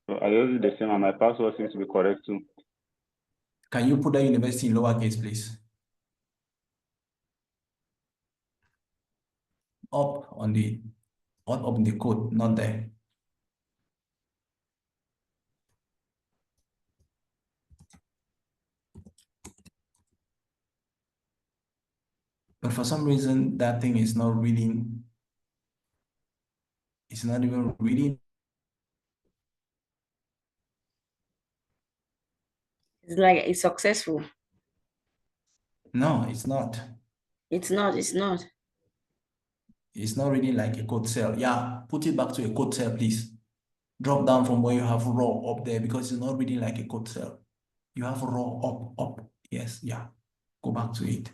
So I just did the same, and my password seems to be correct too. Can you put the university in lowercase, please? Up on the up in the code, not there. But for some reason, that thing is not reading. It's not even reading. It's like it's successful. No, it's not. It's not. It's not. It's not reading like a code cell. Yeah, put it back to a code cell, please. Drop down from where you have raw up there because it's not reading like a code cell. You have raw up. Yes, yeah. Go back to it.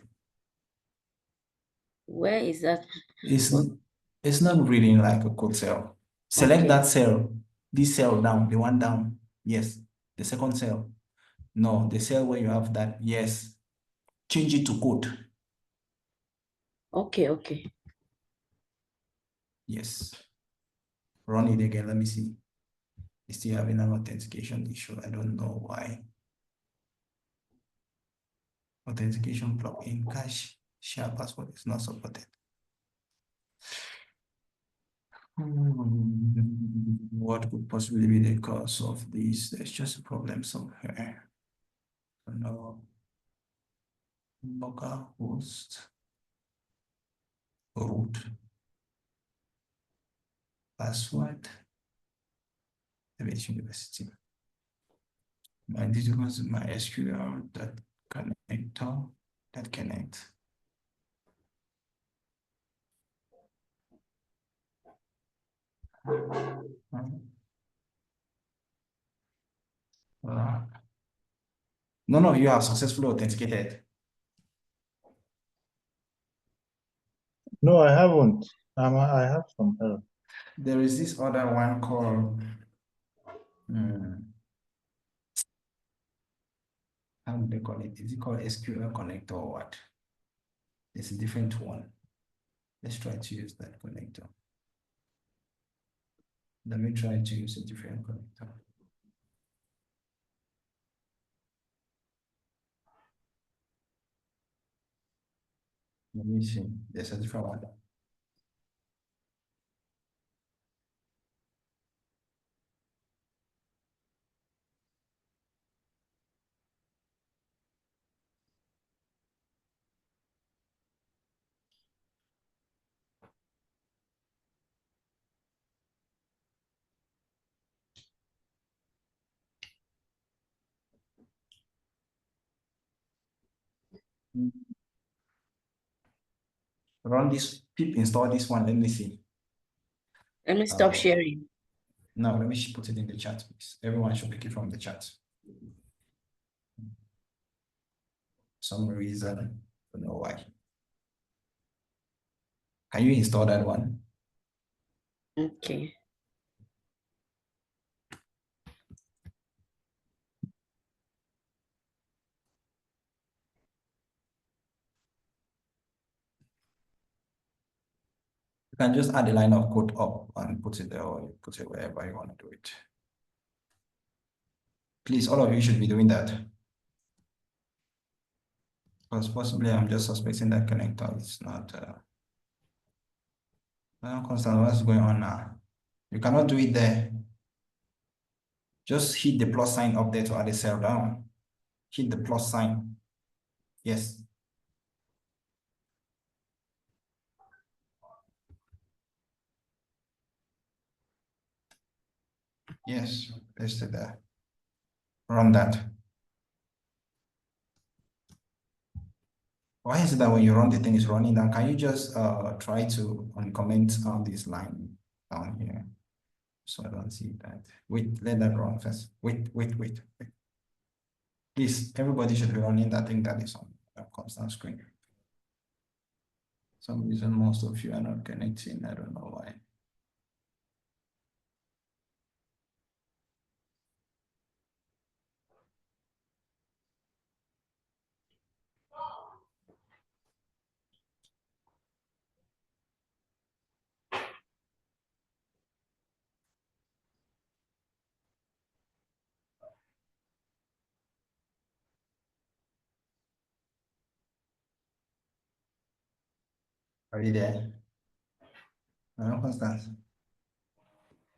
Where is that? It's not reading like a code cell. Select Okay. that cell, this cell down, the one down. Yes, the second cell. No, the cell where you have that. Yes. Change it to code. Okay, okay. Yes. Run it again. Let me see. It's still having an authentication issue. I don't know why. Authentication plugin cache share password is not supported. What could possibly be the cause of this? There's just a problem somewhere. No. Localhost root password. University. My details, my SQL that connector that connect. No, you are successfully authenticated. No, I haven't. I have some error. There is this other one called how do they call it? Is it called SQL connector or what? It's a different one. Let's try to use that connector. Let me try to use a different connector. Let me see. There's a different one. Run this, pip install this one. Let me see. Let me stop sharing. No, let me put it in the chat, please. Everyone should pick it from the chat. Some reason, I don't know why. Can you install that one? Okay. You can just add a line of code up and put it there, or you put it wherever you want to do it. Please, all of you should be doing that. Because possibly I'm just suspecting that connector is not constant. What's going on now? You cannot do it there. Just hit the plus sign up there to add a cell down. Hit the plus sign. Yes. Yes, paste it there. Run that. Why is it that when you run the thing is running down? Can you just try to uncomment on this line down here? So I don't see that. Wait, let that run first. Wait. Please, everybody should be running that thing that is on a constant screen. For some reason, most of you are not connecting. I don't know why. Are you there? No, Constance.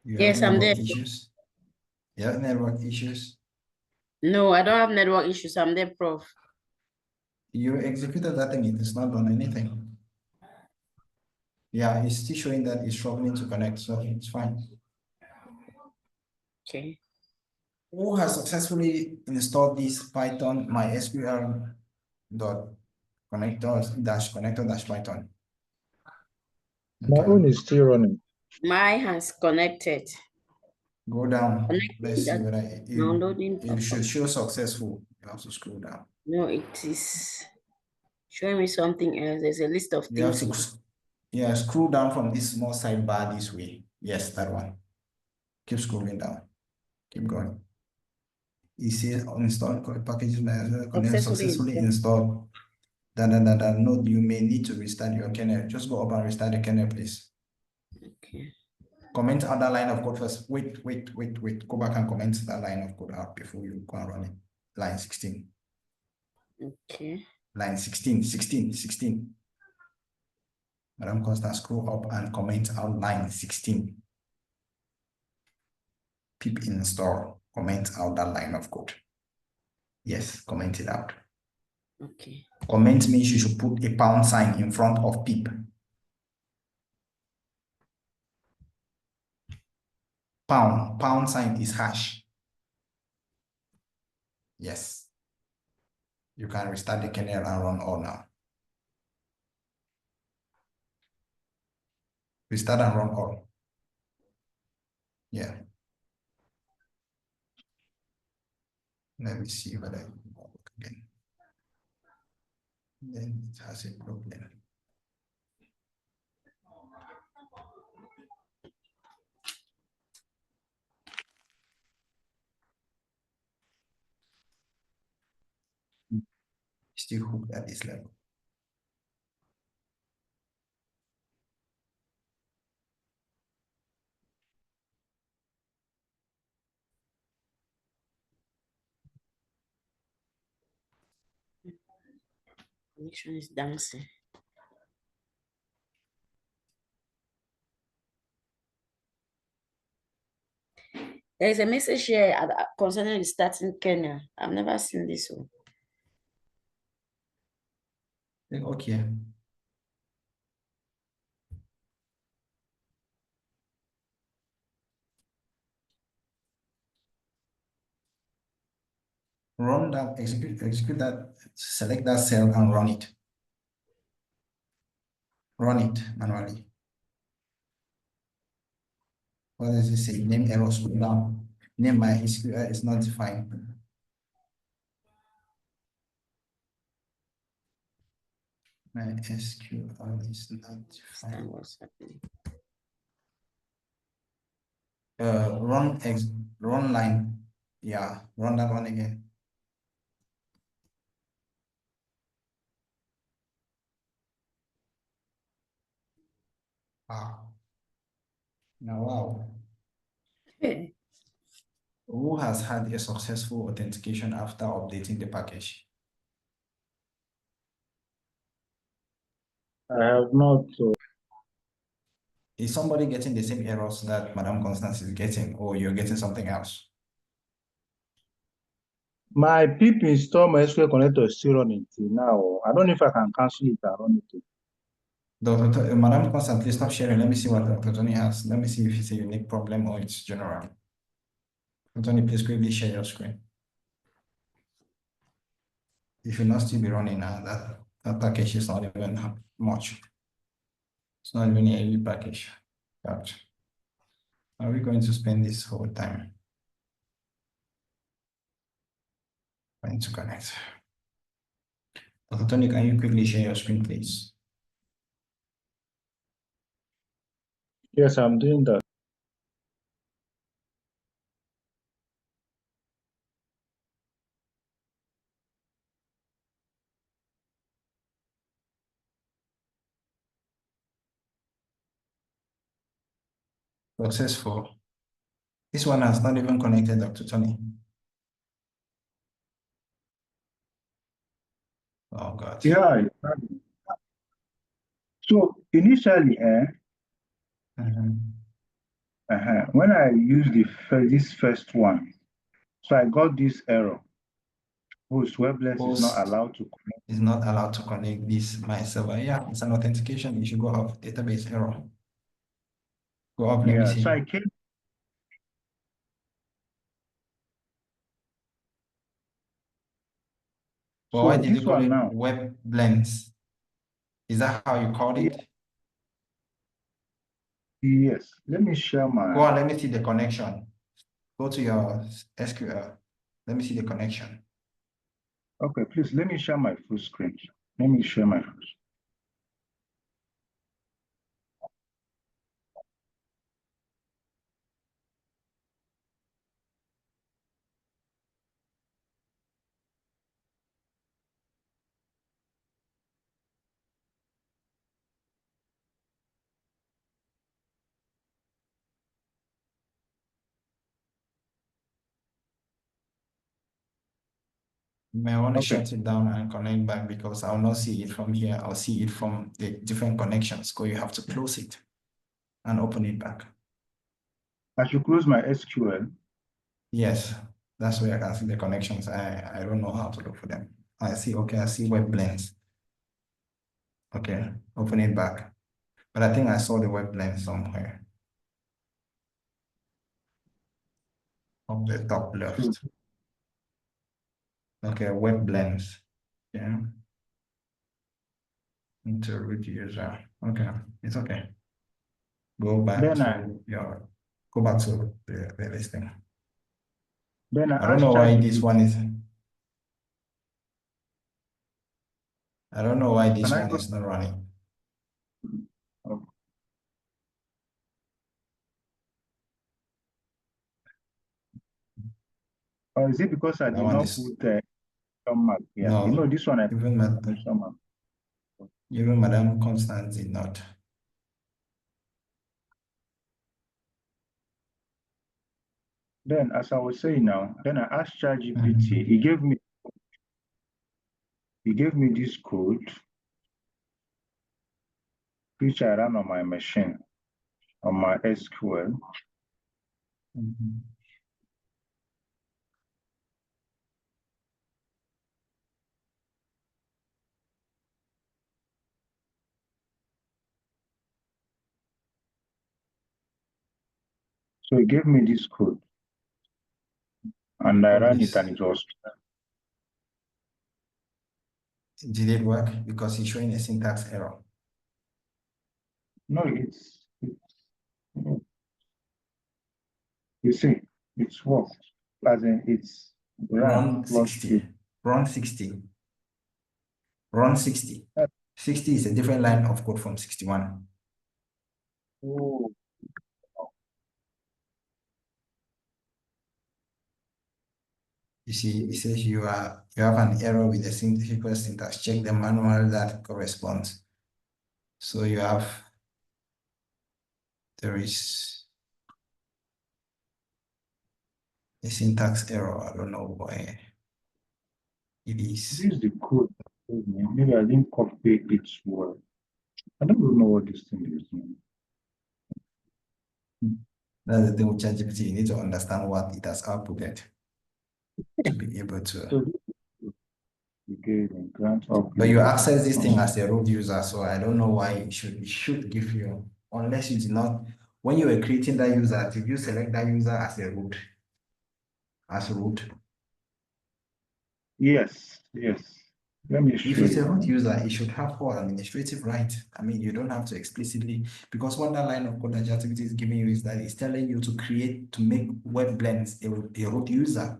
You have Yes, I'm there. network issues? You have network issues? No, I don't have network issues. I'm there, Prof. You executed that thing, it is not done anything. Yeah, it's still showing that it's struggling to connect, so it's fine. Okay. Who has successfully installed this Python MySQL dot connector dash Python? My Okay. own is still running. Mine has connected. Go down. Connecting Let's see that whether downloading. it should show successful. You have to scroll down. No, it is showing me something else. There's a list of You have things. to, yeah, scroll down from this small sidebar this way. Yes, that one. Keep scrolling down. Keep going. You see uninstalled packages successfully installed. No, you may need to restart your kernel. Just go up and restart the kernel, please. Okay. Comment out that line of code first. Wait. Go back and comment that line of code out before you go and run it. Line 16. Okay. Line 16. Madam Constance, scroll up and comment out line 16. Pip install. Comment out that line of code. Yes, comment it out. Okay. Comment means you should put a pound sign in front of pip. Pound sign is hash. Yes. You can restart the kernel and run all now. Restart and run all. Yeah. Let me see whether it will work again. Then it has a problem. Still hooked at this level. Connection is dancing. There is a message here concerning the starting kernel. I've never seen this one. Okay. Run that, execute that, select that cell and run it. Run it manually. What does it say? Name error scroll down. Name MySQL is not defined. MySQL is not defined. What's happening? Run line. Yeah, run that one again. Wow. Now, wow. Who has had a successful authentication after updating the package? I have not. Is somebody getting the same errors that Madam Constance is getting, or you're getting something else? My pip install my SQL connector is still running till now. I don't know if I can cancel it and run it. Madam Constance, please stop sharing. Let me see what Dr. Tony has. Let me see if it's a unique problem or it's general. Dr. Tony, please quickly share your screen. it should not still be running now. That package is not even much. It's not even a heavy package. But are we going to spend this whole time trying to connect? Dr. Tony, can you quickly share your screen, please? Yes, I'm doing that. Successful. This one has not even connected, Dr. Tony. Oh God. Yeah. So initially, when I used this first one, so I got this error. Host webless is not allowed to connect. Is not allowed to connect this my server. Yeah, it's an authentication. You should go off database error. Go up, let me see. So I came. Well, So why did you this call one it now, web blends? Is that how you called it? yes. Let me share my. Go on, let me see the connection. Go to your SQL. Let me see the connection. Okay, please let me share my full screen. Let me share my full. You may want to Okay. shut it down and connect back because I'll not see it from here. I'll see it from the different connections. So you have to close it and open it back. I should close my SQL. Yes, that's where I can see the connections. I don't know how to look for them. I see, okay, I see web blends. Okay, open it back. But I think I saw the web blend somewhere. On the top left. Okay, web blends. Yeah. Into root user. Okay, it's okay. Go back Then to the listing. Then I don't asked know why this ChatGPT. one is. I don't know why this one go? is not running. Oh. Or is it because I That did one not is put mark? Yeah, you know no. this one I put Even mark. Madam Constance did not. Then, as I was saying now, then I asked ChatGPT. He gave me this code, which I ran on my machine, on my SQL. So he gave me this code, and I ran it, and it was. Did it work? Because it's showing a syntax error. No, you see, it's worked. As in, it's Run 60. Run 60. Run 60. 60 is a different line of code from 61. Oh. You see, it says you have an error with the SQL syntax. Check the manual that corresponds. So there is a syntax error. I don't know why it is. This is the code. Maybe I didn't copy it well. I don't even know what this thing is. That's the thing with ChatGPT. You need to understand what it has outputted to be able to. But you access this thing as a root user, so I don't know why it should give you, unless you did not, when you were creating that user, did you select that user as a root? As root? Yes. Let me If show it's a you. root user, it should have full administrative right. I mean, you don't have to explicitly, because what that line of code adjunctivity is giving you is that it's telling you to make web blends a root user.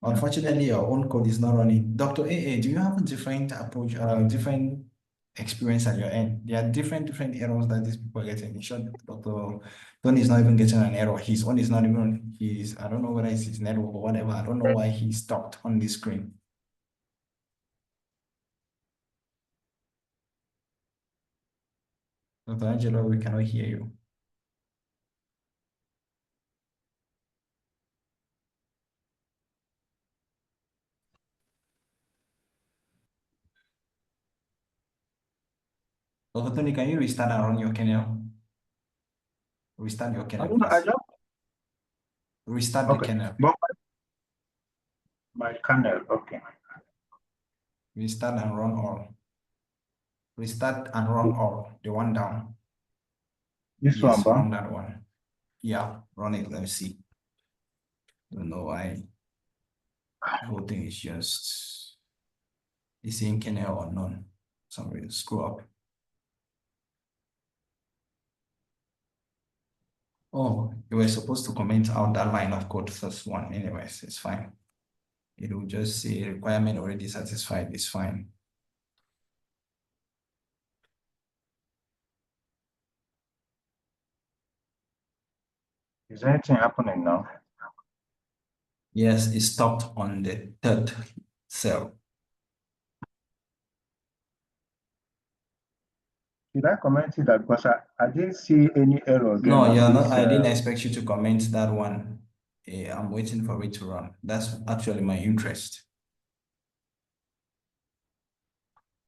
Unfortunately, your own code is not running. Dr. AA, do you have a different approach, different experience at your end? There are different errors that these people are getting. In short, Dr. Tony is not even getting an error. His own is not even, I don't know whether it's his network or whatever. I don't know why he's stopped on the screen. Dr. Angelo, we cannot hear you. Dr. Tony, can you restart and run your kernel? Restart your kernel, please. Restart the kernel. My kernel, okay. Restart and run all. Restart and run all. The one down. This Yes, one, run that one. Yeah, run it. Let me see. Don't know why. The whole thing is just is in kernel or none. Somebody screw up. Oh, you were supposed to comment out that line of code first one. Anyways, it's fine. It will just say requirement already satisfied. It's fine. is anything happening now? Yes, it stopped on the third cell. Did I comment it that because I didn't see any error again? No, you're not. I didn't expect you to comment that one. I'm waiting for it to run. That's actually my interest.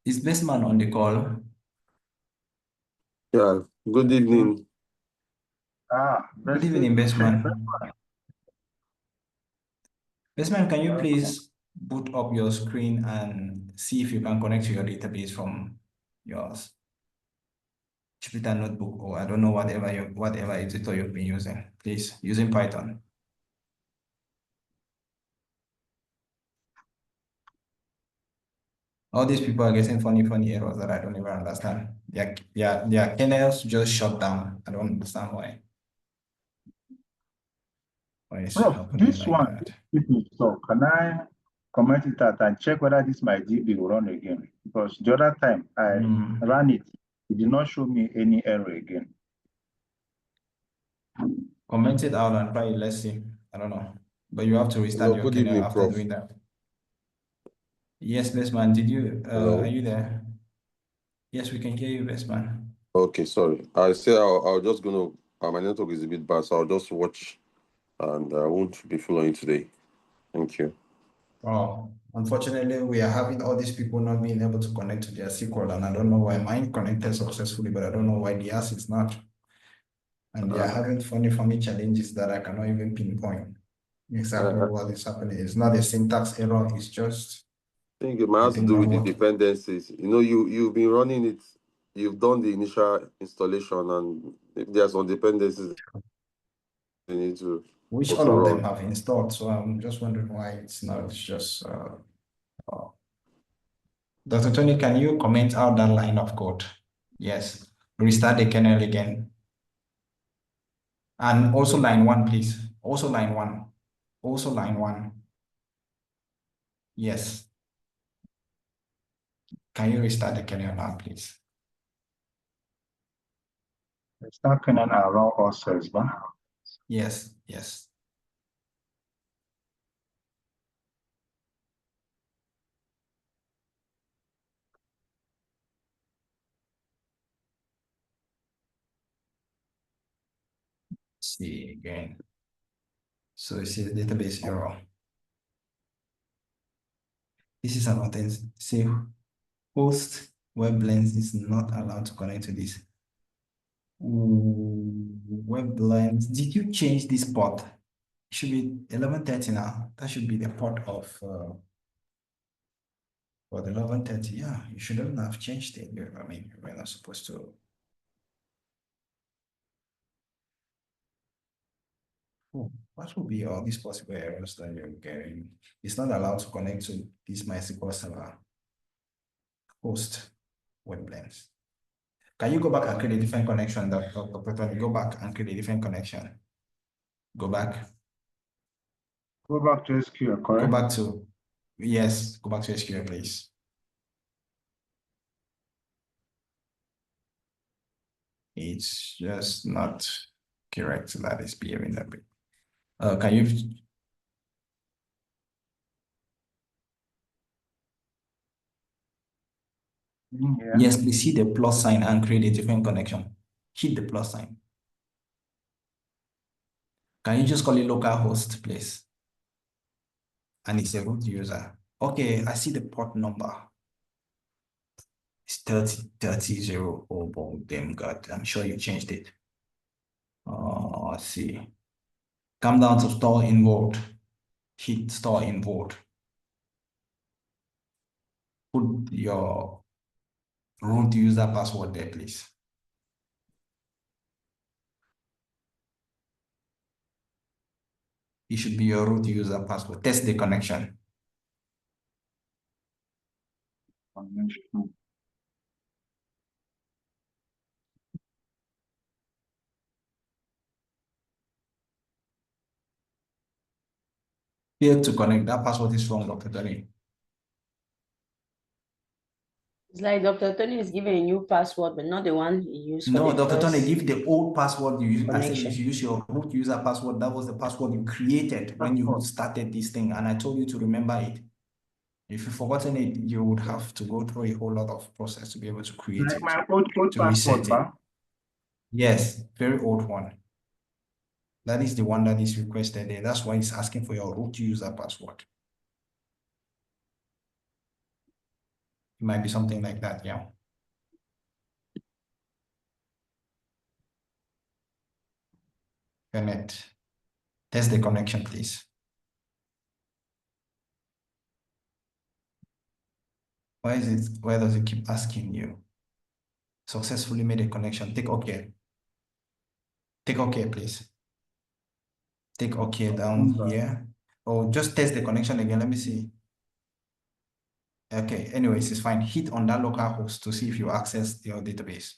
Is Bestman on the call? Yeah, good evening. Good evening, Bestman. Bestman, can you please boot up your screen and see if you can connect to your database from yours Jupyter notebook, or I don't know, whatever editor you've been using, please, using Python. All these people are getting funny errors that I don't even understand. Their kernels just shut down. I don't understand why. Why is it happening This like one, that? so can I comment it out and check whether this my DB will run again? Because the other time I ran it, it did not show me any error again. Comment it out and try it. Let's see. I don't know. But you have to restart your kernel after doing that. Yes, Bestman. Did you are you there? Yes, we can hear you, Bestman. Okay, sorry. I said I'll just gonna my network is a bit bad, so I'll just watch and I won't be following today. Thank you. Oh, unfortunately, we are having all these people not being able to connect to their SQL, and I don't know why mine connected successfully, but I don't know why theirs is not. And they are having funny challenges that I cannot even pinpoint exactly what is happening. It's not a syntax error, it's just I think it might have to do with the dependencies. You know, you've been running it, you've done the initial installation, and if there's some dependencies you need to which all of them have installed. So I'm just wondering why it's not just Dr. Tony, can you comment out that line of code? Yes. Restart the kernel again. And also line 1, please. Also line 1. Also line 1. Yes. Can you restart the kernel now, please? Restart kernel and run all cells, but yes, yes. See again. So it says database error. This is an authentic. See, host web lens is not allowed to connect to this. Web lens. Did you change this port? It should be 1130 now. That should be the port of for the 1130. Yeah, you shouldn't have changed it. I mean, we're not supposed to. Oh, what will be all these possible errors that you're getting? It's not allowed to connect to this MySQL server host web blends. Can you go back and create a different connection? Go back and create a different connection. Go back. Go back to SQL, correct? Go back to, yes, go back to SQL, please. It's just not correct that it's behaving that way. Can you? Yeah. Yes, please hit the plus sign and create a different connection. Hit the plus sign. Can you just call it localhost, please? And it's a root user. Okay, I see the port number. It's 3030. Oh, boy, damn God. I'm sure you changed it. Let's see. Come down to store in Word. Hit store in Word. Put your root user password there, please. It should be your root user password. Test the connection. Failed to connect. That password is wrong, Dr. Tony. It's like Dr. Tony is giving a new password, but not the one he used. No, for the Dr. Tony, first give the old password you use. I said you connection. should use your root user password. That was the password you created when you started this thing, and I told you to remember it. If you've forgotten it, you would have to go through a whole lot of process to be able to create Like it, my old to reset password, it. Yes, very old one. That is the one that is requested there. That's why it's asking for your root user password. It might be something like that, yeah. Connect. Test the connection, please. Why does it keep asking you? Successfully made a connection. Take OK. Take OK, please. Take OK down here. Or just test the connection again. Let me see. Okay, anyways, it's fine. Hit on that local host to see if you access your database.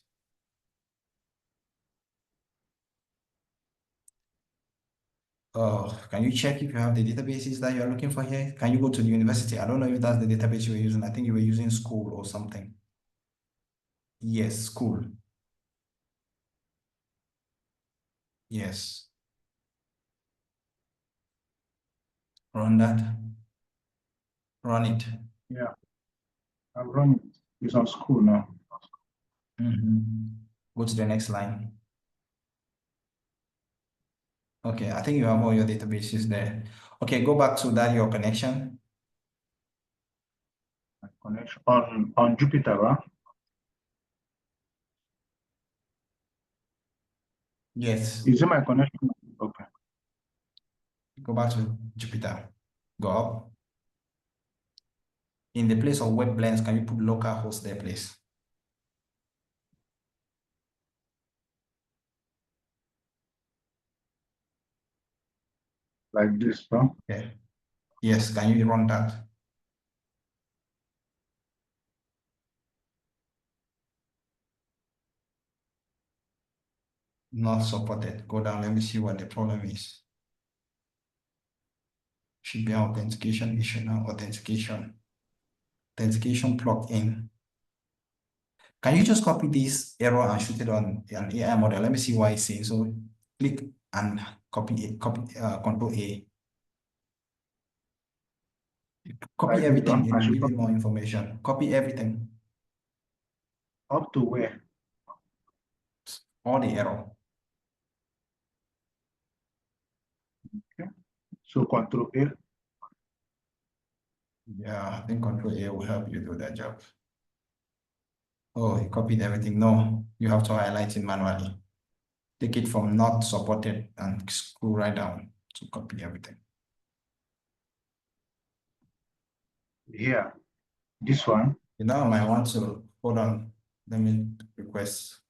Can you check if you have the databases that you're looking for here? Can you go to the university? I don't know if that's the database you were using. I think you were using school or something. Yes, school. Yes. Run that. Run it. Yeah, I'm running. It's on school now. Go to the next line. Okay, I think you have all your databases there. Okay, go back to that, your connection. Connection on Jupyter, right? Yes. Is it my connection? Okay. Go back to Jupyter. Go up. In the place of web blends, can you put localhost there, please? Like this, huh? Okay. Yes, can you run that? Not supported. Go down, let me see what the problem is. Should be an authentication issue now. Authentication plugin. Can you just copy this error and shoot it on an AI model? Let me see why it's saying. So click and copy it, Control A. Copy Like everything, this, it I will should give you copy. more information. Copy everything, Up to where? all the error. Okay. So Control A. Yeah, I think Control A will help you do that job. Oh, you copied everything. No, you have to highlight it manually. Take it from not supported and scroll right down to copy everything. Here, this one. You now might want to, hold on, let me request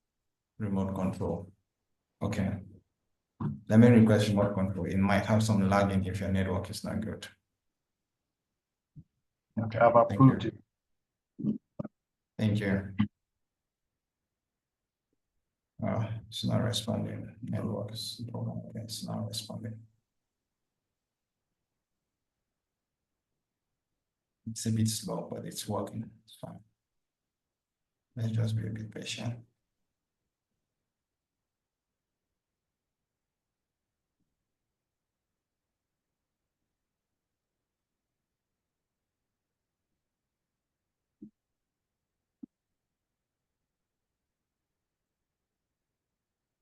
remote control. Okay. Let me request remote control. It might have some lagging if your network is not good. Okay, I've approved it. Thank you. It's not responding. Network is problem. It's not responding. It's a bit slow, but it's working. It's fine. Let's just be a bit patient.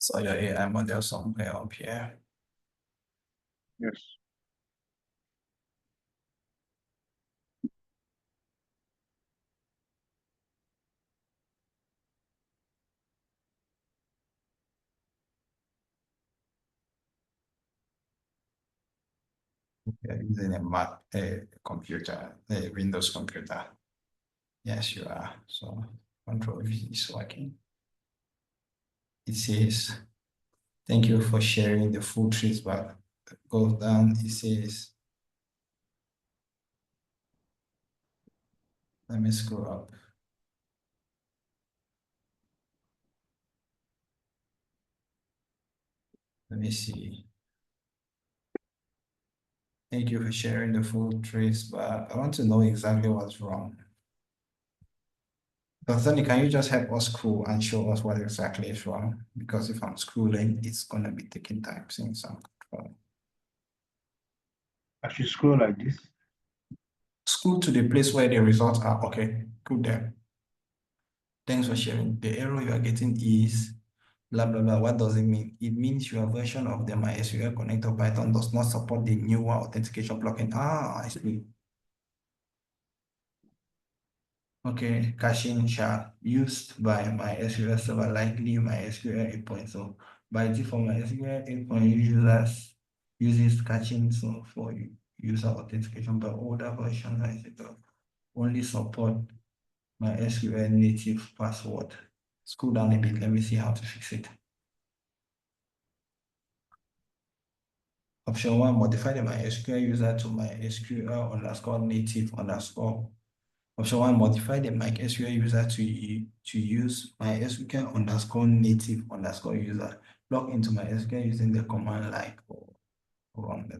So your AI model somewhere up here. Yes. You're using a Mac, a computer, a Windows computer. Yes, you are. So Control V is working. It says, thank you for sharing the full trees, but go down. It says, let me scroll up. Let me see. Thank you for sharing the full trees, but I want to know exactly what's wrong. Dr. Tony, can you just help us scroll and show us what exactly is wrong? Because if I'm scrolling, it's going to be taking time since I'm controlling. I should scroll like this. Scroll to the place where the results are. Okay, good there. Thanks for sharing. The error you are getting is blah, blah, blah. What does it mean? It means your version of the MySQL connector Python does not support the newer authentication plugin. Ah, I see. Okay, caching shard used by MySQL server, likely MySQL 8.0. By default, MySQL 8.0 users uses caching so for user authentication, but older versions like it only support MySQL native password. Scroll down a bit. Let me see how to fix it. Option 1, modify the MySQL user to MySQL underscore native underscore. Option 1, modify the MySQL user to use MySQL underscore native underscore user. Log into MySQL using the command like run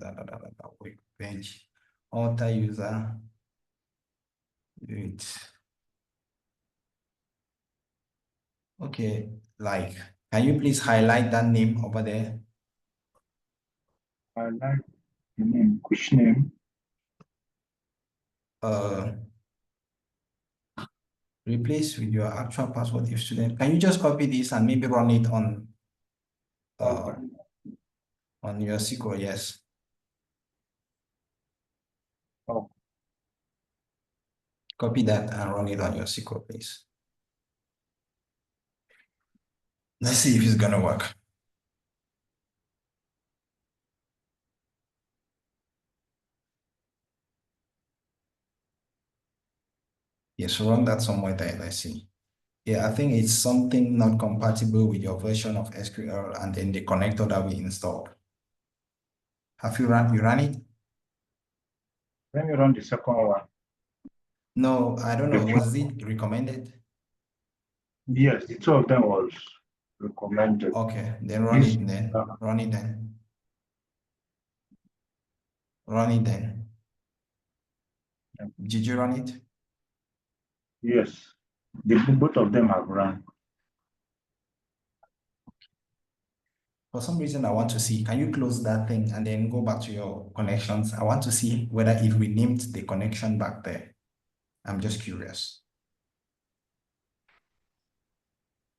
workbench. Alter user. Okay, like, can you please highlight that name over there? I like the name. Which name? Replace with your actual password if student. Can you just copy this and maybe run it on your SQL? Yes. Oh. Copy that and run it on your SQL, please. Let's see if it's gonna work. Yes, run that somewhere there. Let's see. Yeah, I think it's something not compatible with your version of SQL and then the connector that we installed. Have you run it? Let me run the second one. No, I don't know. Was it recommended? Yes, the two of them was recommended. Okay, then run it then. Run it then. Run it then. Did you run it? Yes, both of them have run. For some reason, I want to see, can you close that thing and then go back to your connections? I want to see whether if we named the connection back there. I'm just curious.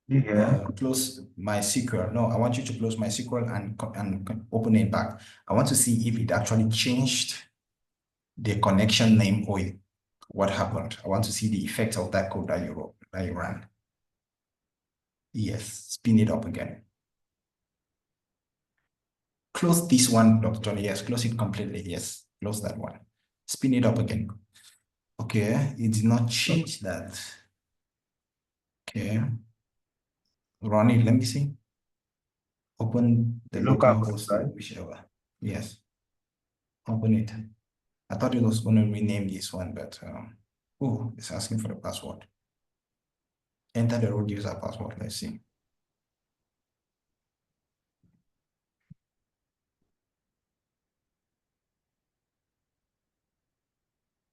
Yeah. Close MySQL. No, I want you to close MySQL and open it back. I want to see if it actually changed the connection name or what happened. I want to see the effect of that code that you wrote, that you ran. Yes, spin it up again. Close this one, Dr. Johnny. Yes, close it completely. Yes, close that one. Spin it up again. Okay, it did not change that. Okay. Run it, let me see. Open the The local local host, host, right? whichever. Yes. Open it. I thought it was going to rename this one, but oh, it's asking for the password. Enter the root user password. Let's see.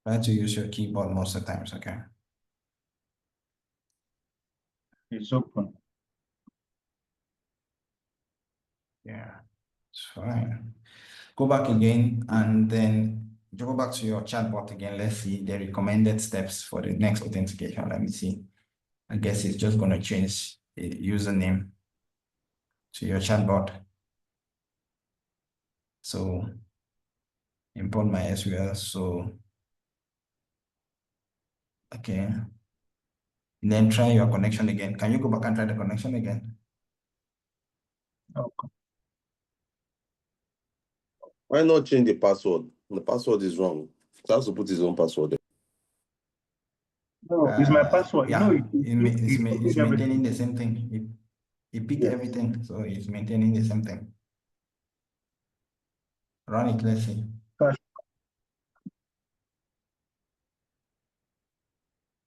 Try to use your keyboard most of the times, okay? It's open. Yeah, it's fine. Go back again and then go back to your chatbot again. Let's see the recommended steps for the next authentication. Let me see. I guess it's just going to change the username to your chatbot. So import my SQL. So, okay. And then try your connection again. Can you go back and try the connection again? Okay. Why not change the password? The password is wrong. He has to put his own password there. No, it's my password. Yeah, It's it's maintaining the same thing. It picked Yes. everything, so it's maintaining the same thing. Run it, let's see.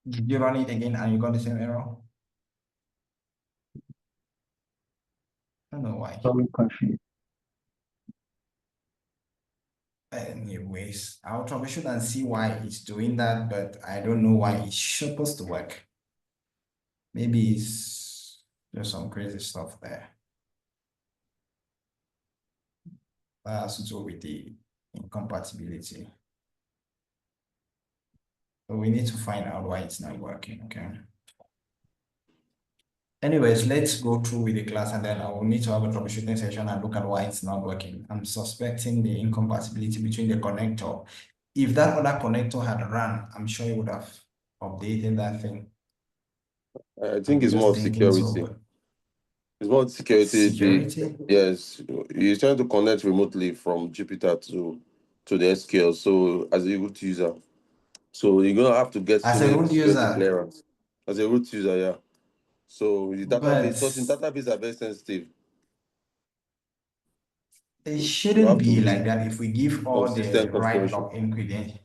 Did you run it again and you got the same error? I don't know why. Sorry, confused. Anyways, I'll troubleshoot and see why it's doing that, but I don't know why it's supposed to work. Maybe there's some crazy stuff there. That has to do with the incompatibility. So we need to find out why it's not working, okay? Anyways, let's go through with the class and then I will need to have a troubleshooting session and look at why it's not working. I'm suspecting the incompatibility between the connector. If that other connector had run, I'm sure it would have updated that thing. I think it's more security. So. It's more security. Security? Yes, you're trying to connect remotely from Jupyter to the SQL. So as a root user, so you're gonna have to get as a root user clearance. As a root user, yeah. So the database, certain databases are very sensitive. It shouldn't be like that if we give all the right login credentials.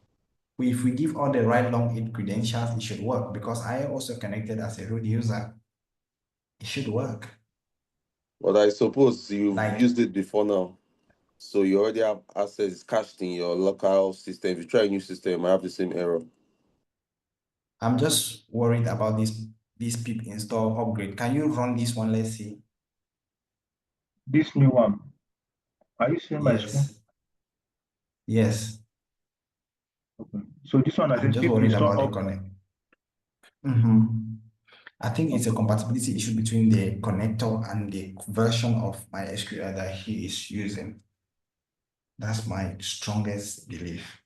If we give all the right login credentials, it should work because I also connected as a root user. It should work. But I suppose you've used it before now. So you already have access cached in your local system. If you try a new system, you might have the same error. I'm just worried about this pip install upgrade. Can you run this one? Let's see. This new one. Are you seeing my screen? Yes. Okay. So this one, I'm just worried about the connect. I think it's a compatibility issue between the connector and the version of MySQL that he is using. That's my strongest belief.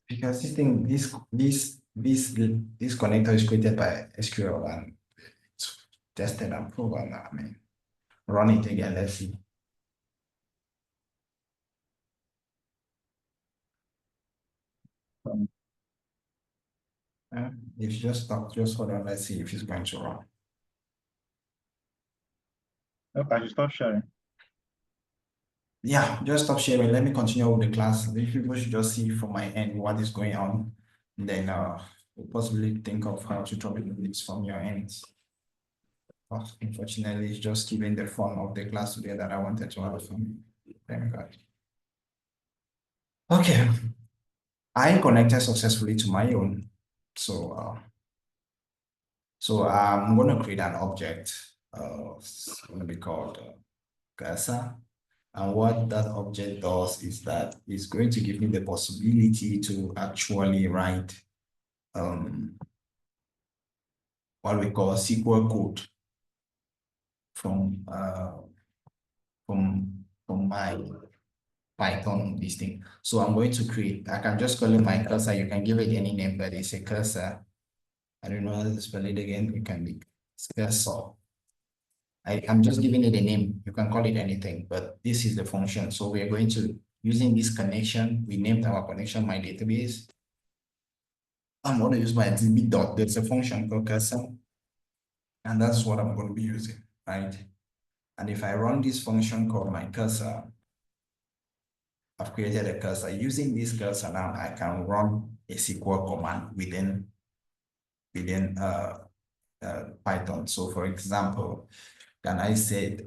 Because this thing, this connector is created by SQL and it's tested and proven. I mean, run it again. Let's see. If you just stop, just hold on. Let's see if it's going to run. Okay, I should stop sharing. Yeah, just stop sharing. Let me continue with the class. If people should just see from my end what is going on, and then we'll possibly think of how to troubleshoot this from your end. Unfortunately, it's just given the fun of the class today that I wanted to have fun. Thank God. Okay, I connected successfully to my own. So I'm going to create an object. It's going to be called cursor. And what that object does is that it's going to give me the possibility to actually write what we call SQL code from my Python this thing. So I'm going to create, I can just call it my cursor. You can give it any name, but it's a cursor. I don't know how to spell it again. It can be cursor. I'm just giving it a name. You can call it anything, but this is the function. So we are going to, using this connection, we named our connection my database. I'm going to use my DB dot. There's a function called cursor. And that's what I'm going to be using, right? And if I run this function called my cursor, I've created a cursor. Using this cursor now, I can run a SQL command within Python. So for example, can I say,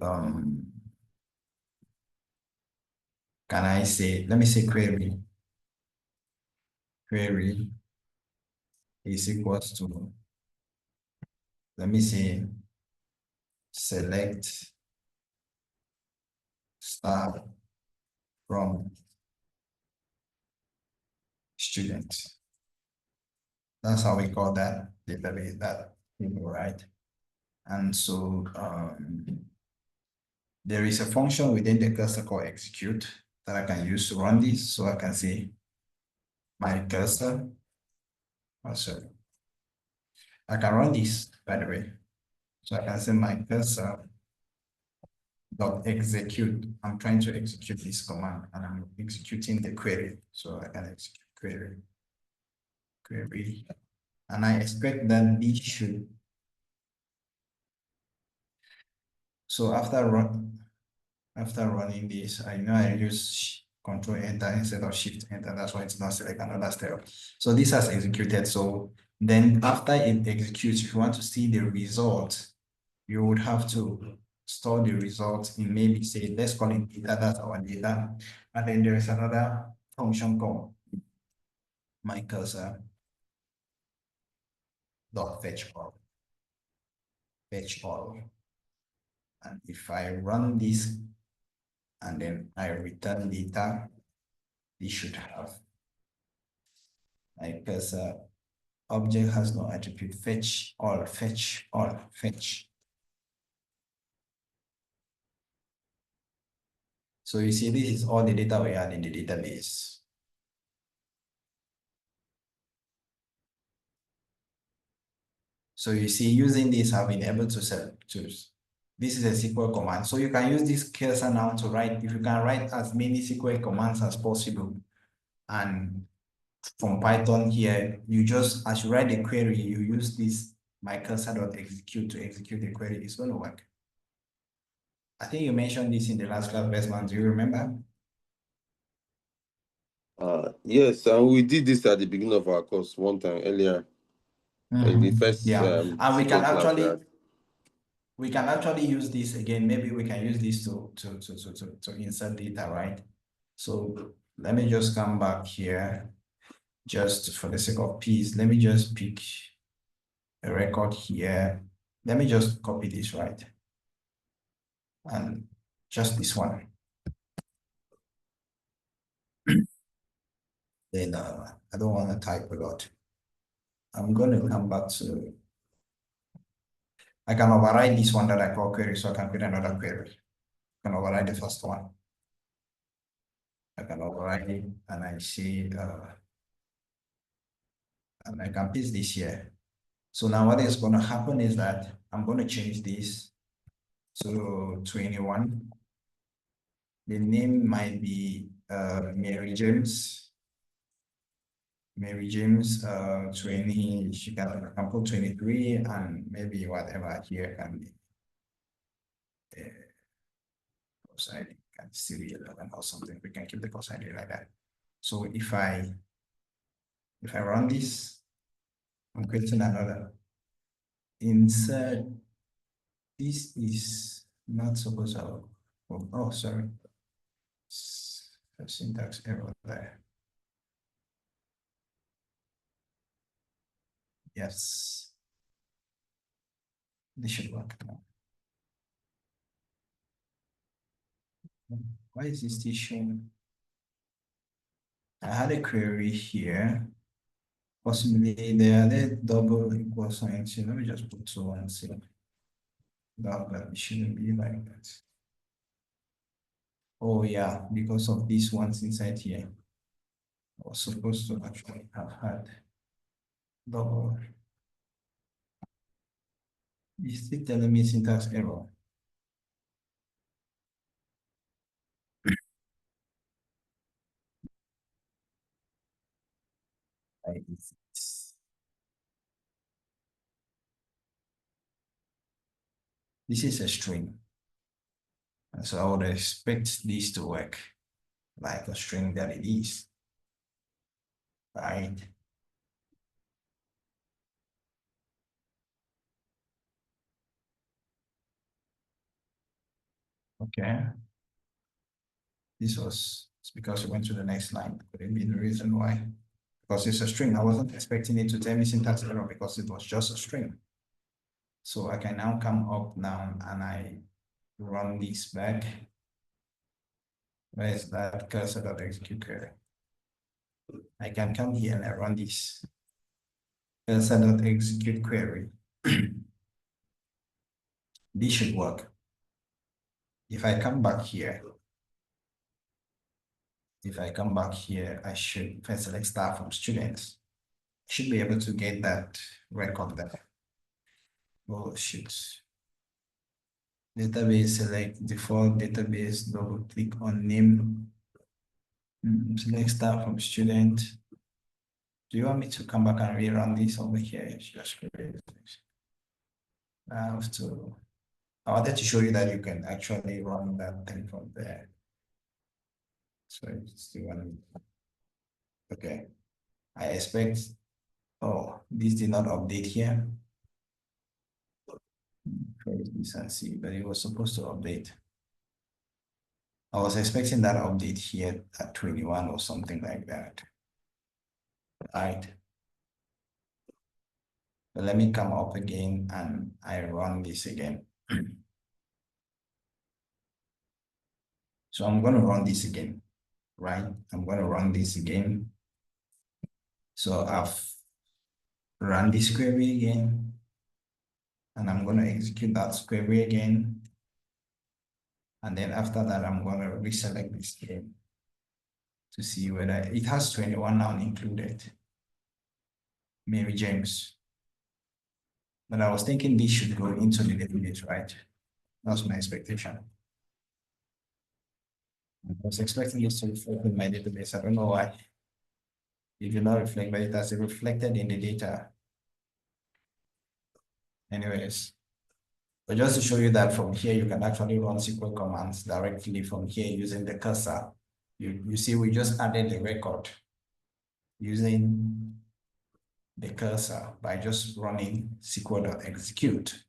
let me say query is equals to, let me say, select star from student. That's how we call that database, that table, right? And so there is a function within the cursor called execute that I can use to run this. So I can say my cursor, oh, sorry, I can run this, by the way. So I can say my cursor dot execute. I'm trying to execute this command and I'm executing the query. So I can execute query. And I expect that this should. So after running this, I know I use Control Enter instead of Shift Enter. That's why it's not select another step. So this has executed. So then after it executes, if you want to see the result, you would have to store the result in, maybe say, let's call it data, that's our data. And then there is another function called my cursor dot fetch all. And if I run this and then I return data, this should have my cursor object has no attribute, fetch all. So you see, this is all the data we had in the database. So you see, using this, I've been able to choose. This is a SQL command. So you can use this cursor now to write, if you can write as many SQL commands as possible. And from Python here, you just, as you write the query, you use this my cursor.execute to execute the query. It's going to work. I think you mentioned this in the last class, Bestman. Do you remember? Yes, and we did this at the beginning of our course one time earlier. In the first and we can class actually use this again. Maybe we can use this to insert data, right? So let me just come back here, just for the sake of peace. Let me just pick a record here. Let me just copy this, right? And just this one. Then I don't want to type a lot. I'm going to come back to, I can override this one that I call query, so I can create another query. I can override the first one. I can override it, and I see, and I can paste this here. So now what is going to happen is that I'm going to change this to 21. The name might be Mary James. 20, she can put 23, and maybe whatever here can be cosine, can still be 11 or something. We can keep the cosine like that. So if I run this, I'm creating another insert. This is not supposed to, oh, sorry. A syntax error there. Yes. This should work now. Why is this still showing? I had a query here. Possibly there double equal sign. So let me just put 2 and see. That it shouldn't be like that. Oh yeah, because of these ones inside here. I was supposed to actually have had double. Is still telling me syntax error? This is a string. And so I would expect this to work like a string that it is, right? Okay. This was it's because we went to the next line. Could it be the reason why? Because it's a string. I wasn't expecting it to tell me syntax error because it was just a string. So I can now come up now and I run this back. Where is that cursor.execute query? I can come here and I run this cursor.execute query. This should work. If I come back here, I should, if I select star from students, I should be able to get that record there. Oh, shoot. Database, select default database, double click on name. Select star from student. Do you want me to come back and rerun this over here? Just I wanted to show you that you can actually run that thing from there. So it's the one. Okay. I expect, oh, this did not update here. This and see, but it was supposed to update. I was expecting that update here at 21 or something like that. Right. But let me come up again and I run this again. So I'm going to run this again, right? I'm going to run this again. So I've run this query again, and I'm going to execute that query again. And then after that, I'm going to reselect this again to see whether it has 21 now included. Mary James. But I was thinking this should go into the database, right? That's my expectation. I was expecting this to reflect in my database. I don't know why. It did not reflect, but it has reflected in the data. Anyways, but just to show you that from here, you can actually run SQL commands directly from here using the cursor. You see, we just added the record using the cursor by just running SQL.execute.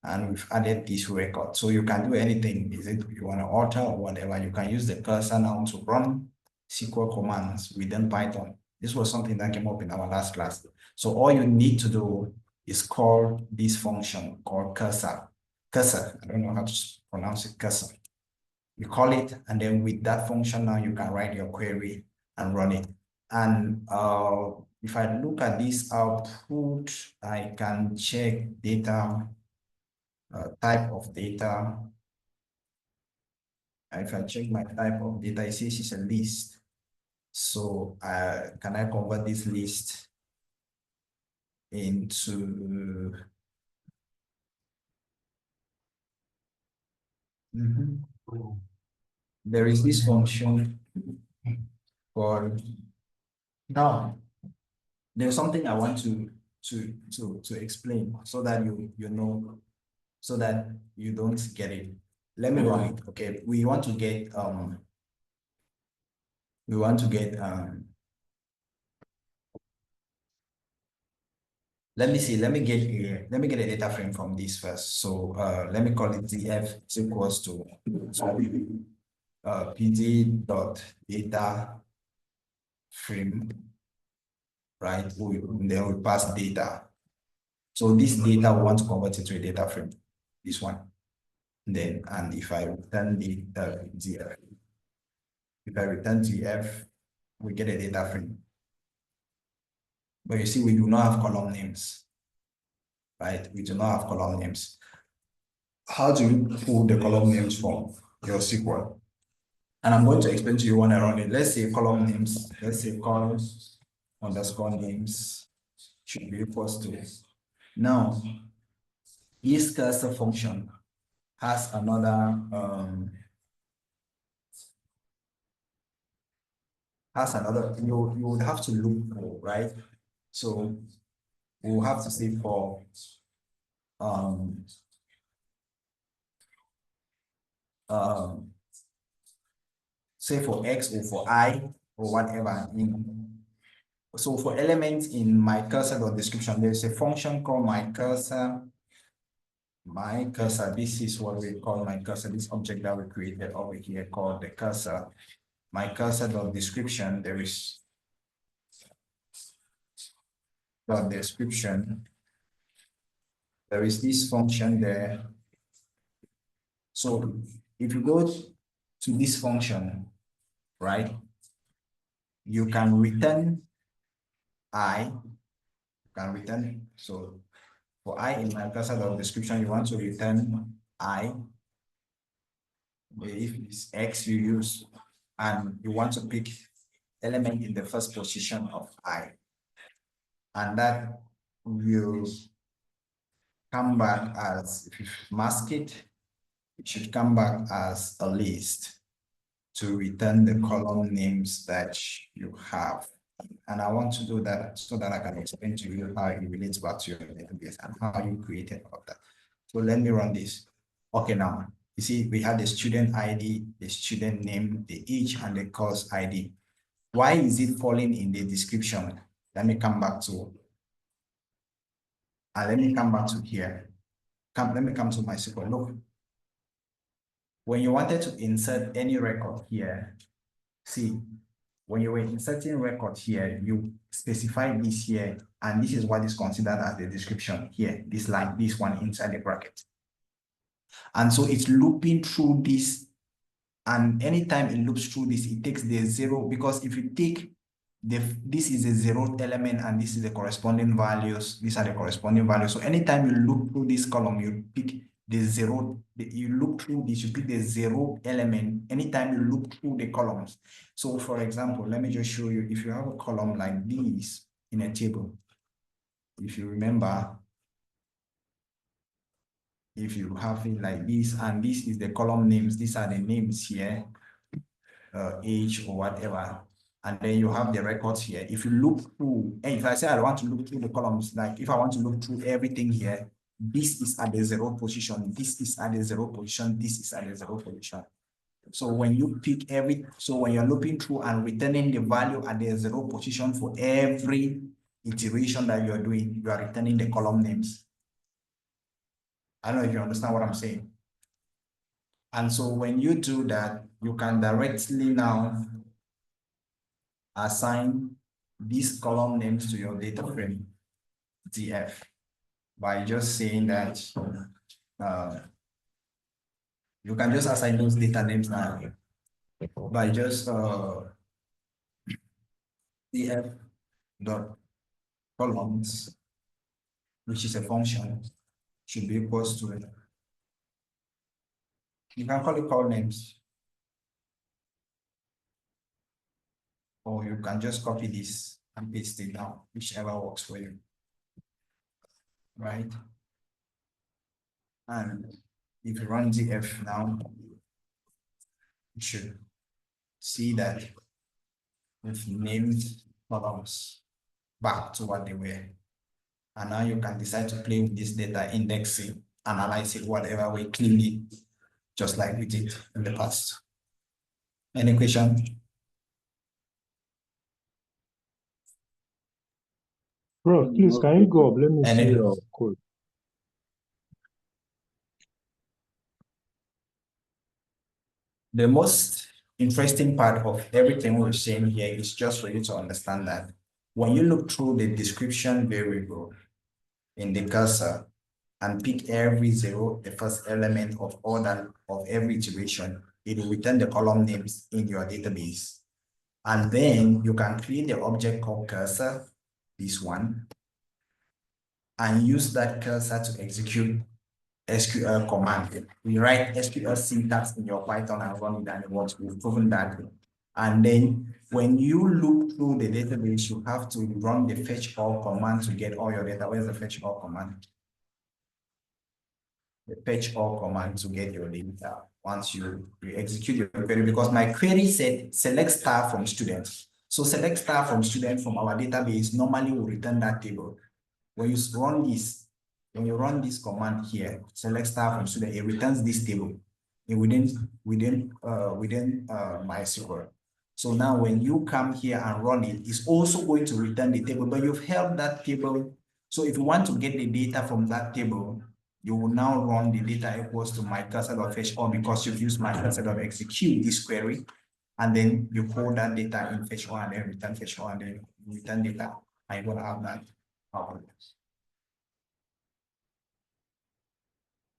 And we've added this record. So you can do anything. Is it you want to alter or whatever, you can use the cursor now to run SQL commands within Python. This was something that came up in our last class. So all you need to do is call this function called cursor. Cursor, I don't know how to pronounce it, cursor. You call it, and then with that function now, you can write your query and run it. And if I look at this output, I can check data, type of data. If I check my type of data, it says it's a list. So can I convert this list into there is this function called now. There's something I want to explain so that you know, so that you don't get it. Let me run it. Okay, we want to get let me see, let me get a data frame from this first. So let me call it df is equals to pd.data frame, right? Then we pass data. So this data we want to convert it to a data frame, this one. Then, and if I return the df, if I return df, we get a data frame. But you see, we do not have column names, right? We do not have column names. How do you pull the column names from your SQL? And I'm going to explain to you when I run it. Let's say column names, let's say columns underscore names should be equals to. Now, this cursor function has another you would have to look for, right? So we'll have to say for say for X or for I or whatever. So for elements in my cursor or description, there's a function called my cursor. My cursor, this is what we call my cursor, this object that we created over here called the cursor. My cursor dot description, there is dot description. There is this function there. So if you go to this function, right, you can return I, so for I in my cursor dot description, you want to return I. If it's X you use, and you want to pick element in the first position of I. And that will come back as, if you mask it, it should come back as a list to return the column names that you have. And I want to do that so that I can explain to you how it relates back to your database and how you created all that. So let me run this. Okay, now you see we have the student ID, the student name, the age, and the course ID. Why is it falling in the description? Let me come back to here. Let me come to my SQL. Look, when you wanted to insert any record here, see, when you were inserting record here, you specify this here, and this is what is considered as the description here, this line, this one inside the bracket. And so it's looping through this, and anytime it loops through this, it takes the 0, because if you take this is a 0th element and this is the corresponding values, these are the corresponding values. So anytime you loop through this column, you pick the 0, you loop through this, you pick the 0 element anytime you loop through the columns. So for example, let me just show you, if you have a column like this in a table, if you remember, if you have it like this, and this is the column names, these are the names here, age or whatever, and then you have the records here. If you look through, and if I say I want to look through the columns, like if I want to look through everything here, this is at the 0 position, this is at the 0 position, this is at the 0 position. So when you pick so when you're looping through and returning the value at the 0 position for every iteration that you're doing, you are returning the column names. I don't know if you understand what I'm saying. And so when you do that, you can directly now assign these column names to your data frame DF by just saying that you can just assign those data names now by just DF dot columns, which is a function, should be equals to it. You can call it call names, or you can just copy this and paste it down, whichever works for you, right? And if you run DF now, you should see that we've named columns back to what they were. And now you can decide to play with this data, index it, analyze it, whatever way, clean it, just like we did in the past. Any question? Bro, please, can you go up? Let me see your code. The most interesting part of everything we're saying here is just for you to understand that when you look through the description variable in the cursor and pick every 0, the first element of order of every iteration, it will return the column names in your database. And then you can create the object called cursor, this one, and use that cursor to execute SQL command. We write SQL syntax in your Python and run it, and it works. We've proven that. And then when you look through the database, you have to run the fetch all command to get all your data. Where's the fetch all command? The fetch all command to get your data once you execute your query, because my query said select star from students. So select star from student from our database normally will return that table. When you run this, when you run this command here, select star from student, it returns this table. within MySQL. So now when you come here and run it, it's also going to return the table, but you've held that table. So if you want to get the data from that table, you will now run the data equals to mycursor.fetch all, because you've used mycursor.execute this query, and then you call that data in fetch all and then return fetch all and then return data. I'm going to have that.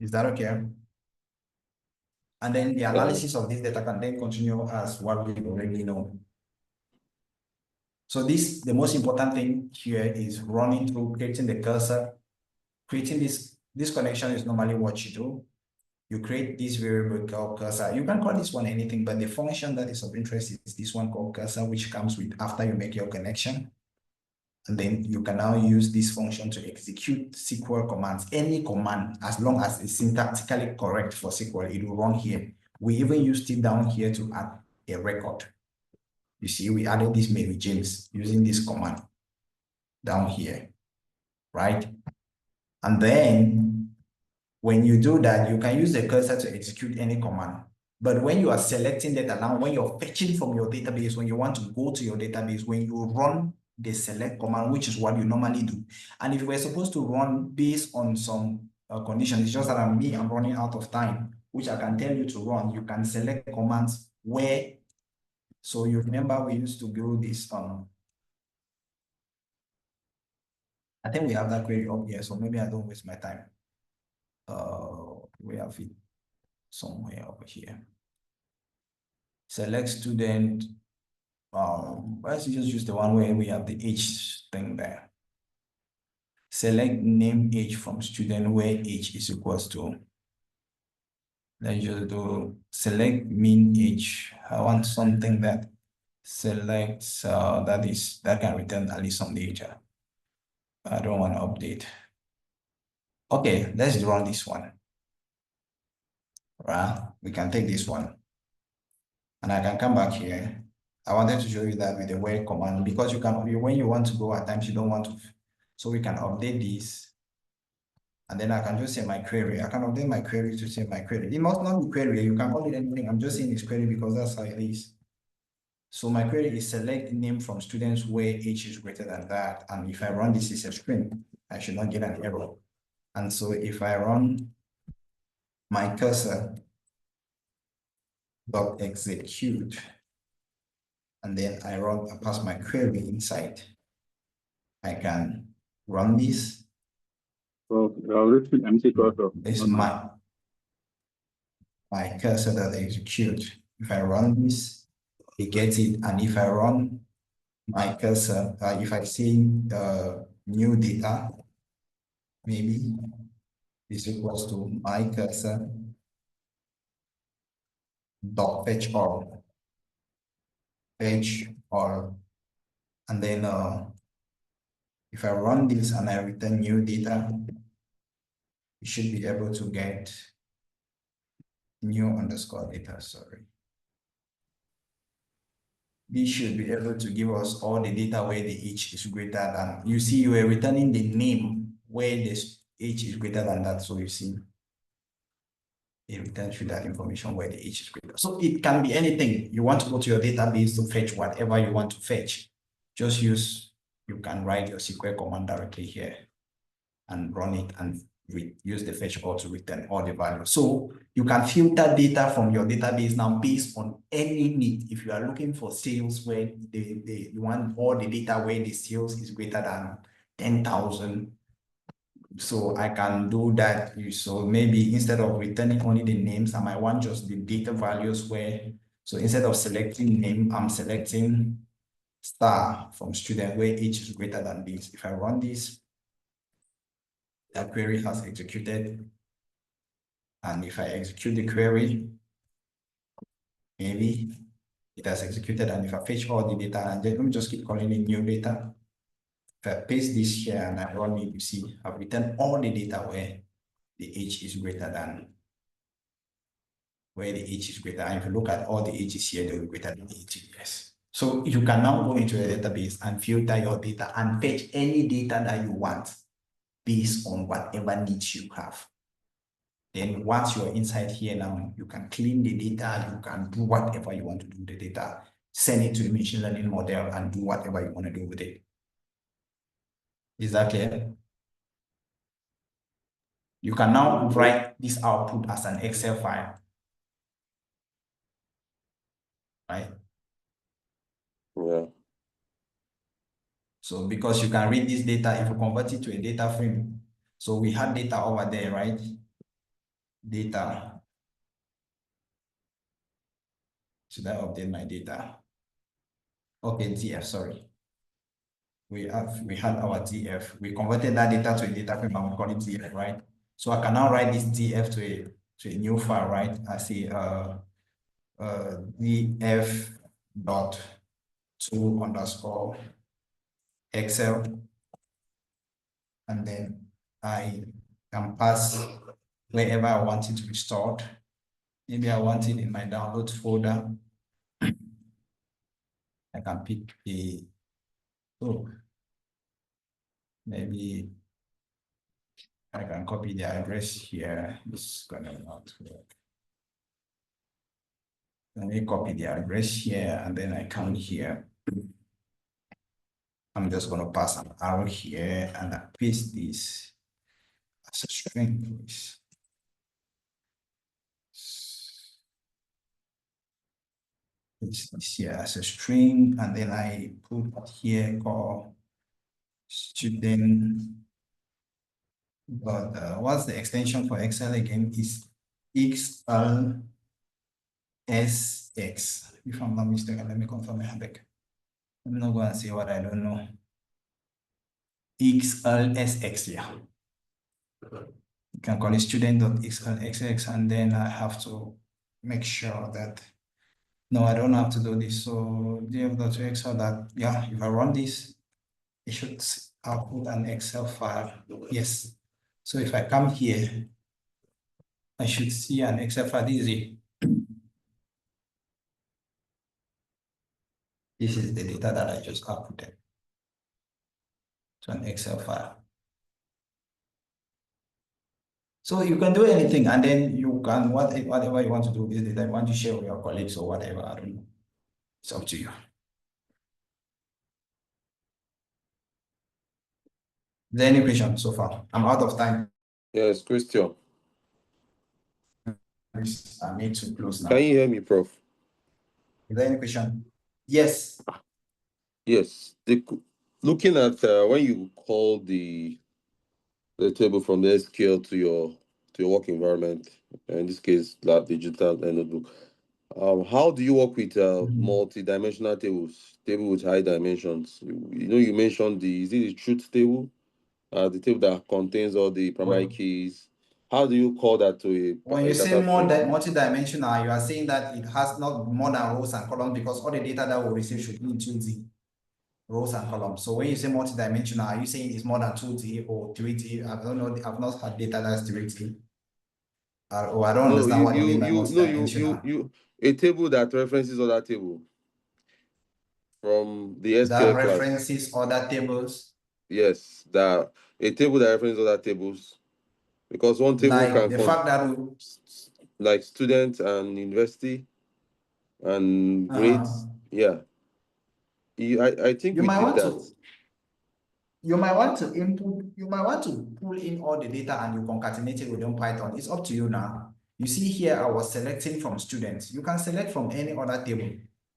Is that okay? And then the analysis of this data can then continue as what we already know. So the most important thing here is running through, creating the cursor, creating this connection is normally what you do. You create this variable called cursor. You can call this one anything, but the function that is of interest is this one called cursor, which comes with after you make your connection. And then you can now use this function to execute SQL commands. Any command, as long as it's syntactically correct for SQL, it will run here. We even used it down here to add a record. You see, we added this Mary James using this command down here, right? And then when you do that, you can use the cursor to execute any command. But when you are selecting data now, when you're fetching from your database, when you want to go to your database, when you run the select command, which is what you normally do. And if we're supposed to run based on some conditions, it's just that I'm running out of time, which I can tell you to run. You can select commands where, so you remember we used to do this. I think we have that query up here, so maybe I don't waste my time. We have it somewhere over here. Select student. Let's just use the one where we have the age thing there. Select name age from student where age is equals to. Let's just do select mean age. I want something that selects that can return at least some data. I don't want to update. Okay, let's run this one. Right, we can take this one. And I can come back here. I wanted to show you that with the where command, because you can, when you want to go at times you don't want to, so we can update this. And then I can just say my query. I can update my query to say my query. It must not be query. You can call it anything. I'm just saying it's query because that's how it is. So my query is select name from students where age is greater than that. And if I run this as a string, I should not get an error. And so if I run my cursor dot execute, and then I pass my query inside, I can run this. This is my cursor that execute. If I run this, it gets it. And if I run my cursor, if I see new data, maybe this equals to my cursor dot fetch all, and then if I run this and I return new data, you should be able to get new underscore data, sorry. This should be able to give us all the data where the age is greater than, you see, you are returning the name where this age is greater than that. So you see, it returns you that information where the age is greater. So it can be anything. You want to go to your database to fetch whatever you want to fetch. Just you can write your SQL command directly here and run it and use the fetch all to return all the values. So you can filter data from your database now based on any need. If you are looking for sales where you want all the data where the sales is greater than 10,000, so I can do that. So maybe instead of returning only the names, I might want just the data values where, so instead of selecting name, I'm selecting star from student where age is greater than this. If I run this, that query has executed. And if I execute the query, maybe it has executed. And if I fetch all the data, and let me just keep calling it new data. If I paste this here and I run it, you see, I've returned all the data where the age is greater than, And if you look at all the ages here, they'll be greater than 18 years. So you can now go into a database and filter your data and fetch any data that you want based on whatever needs you have. Then once you're inside here now, you can clean the data, you can do whatever you want to do with the data, send it to the machine learning model and do whatever you want to do with it. Is that clear? You can now write this output as an Excel file, right? Yeah. So because you can read this data, if you convert it to a data frame. So we had data over there, right? Data. Should I update my data? Okay, DF, sorry. We had our DF. We converted that data to a data frame and we call it DF, right? So I can now write this DF to a new file, right? I say DF dot to underscore Excel, and then I can pass wherever I want it to be stored. Maybe I want it in my downloads folder. I can pick maybe I can copy the address here. It's gonna not work. Let me copy the address here and then I come here. I'm just gonna pass an arrow here and I paste this as a string, please. Paste this here as a string, and then I put here called student. But what's the extension for Excel again? Is XLSX. If I'm not mistaken, let me confirm it back. I'm not going to say what I don't know. XLSX, yeah. You can call it student.xlsx, and then I have to make sure that, no, I don't have to do this. So df.excel that, yeah, if I run this, it should output an Excel file. Yes. So if I come here, I should see an Excel file. This is it. This is the data that I just outputted to an Excel file. So you can do anything, and then you can, whatever you want to do with this data, you want to share with your colleagues or whatever, I don't know. It's up to you. Is there any question so far? I'm out of time. Yes, Christian. I need to close now. Can you hear me, Prof? Is there any question? Yes. Yes. Looking at when you call the table from the SQL to your work environment, in this case, lab digital and notebook, how do you work with multi-dimensional tables, table with high dimensions? You mentioned is it the truth table, the table that contains all the primary keys? How do you call that to a When you say data frame? multi-dimensional, you are saying that it has not more than rows and columns, because all the data that we receive should be in 2D rows and columns. So when you say multi-dimensional, are you saying it's more than 2D or 3D? I don't know. I've not had data that's 3D. Or I don't understand what you mean by multi-dimensional. A table that references other table from the SQL that class. references other tables. Yes, a table that references other tables, because one table like can the fact that like student and university and grades. Yeah, I think we did that. You might want to input, you might want to pull in all the data and you concatenate it within Python. It's up to you now. You see here, I was selecting from students. You can select from any other table.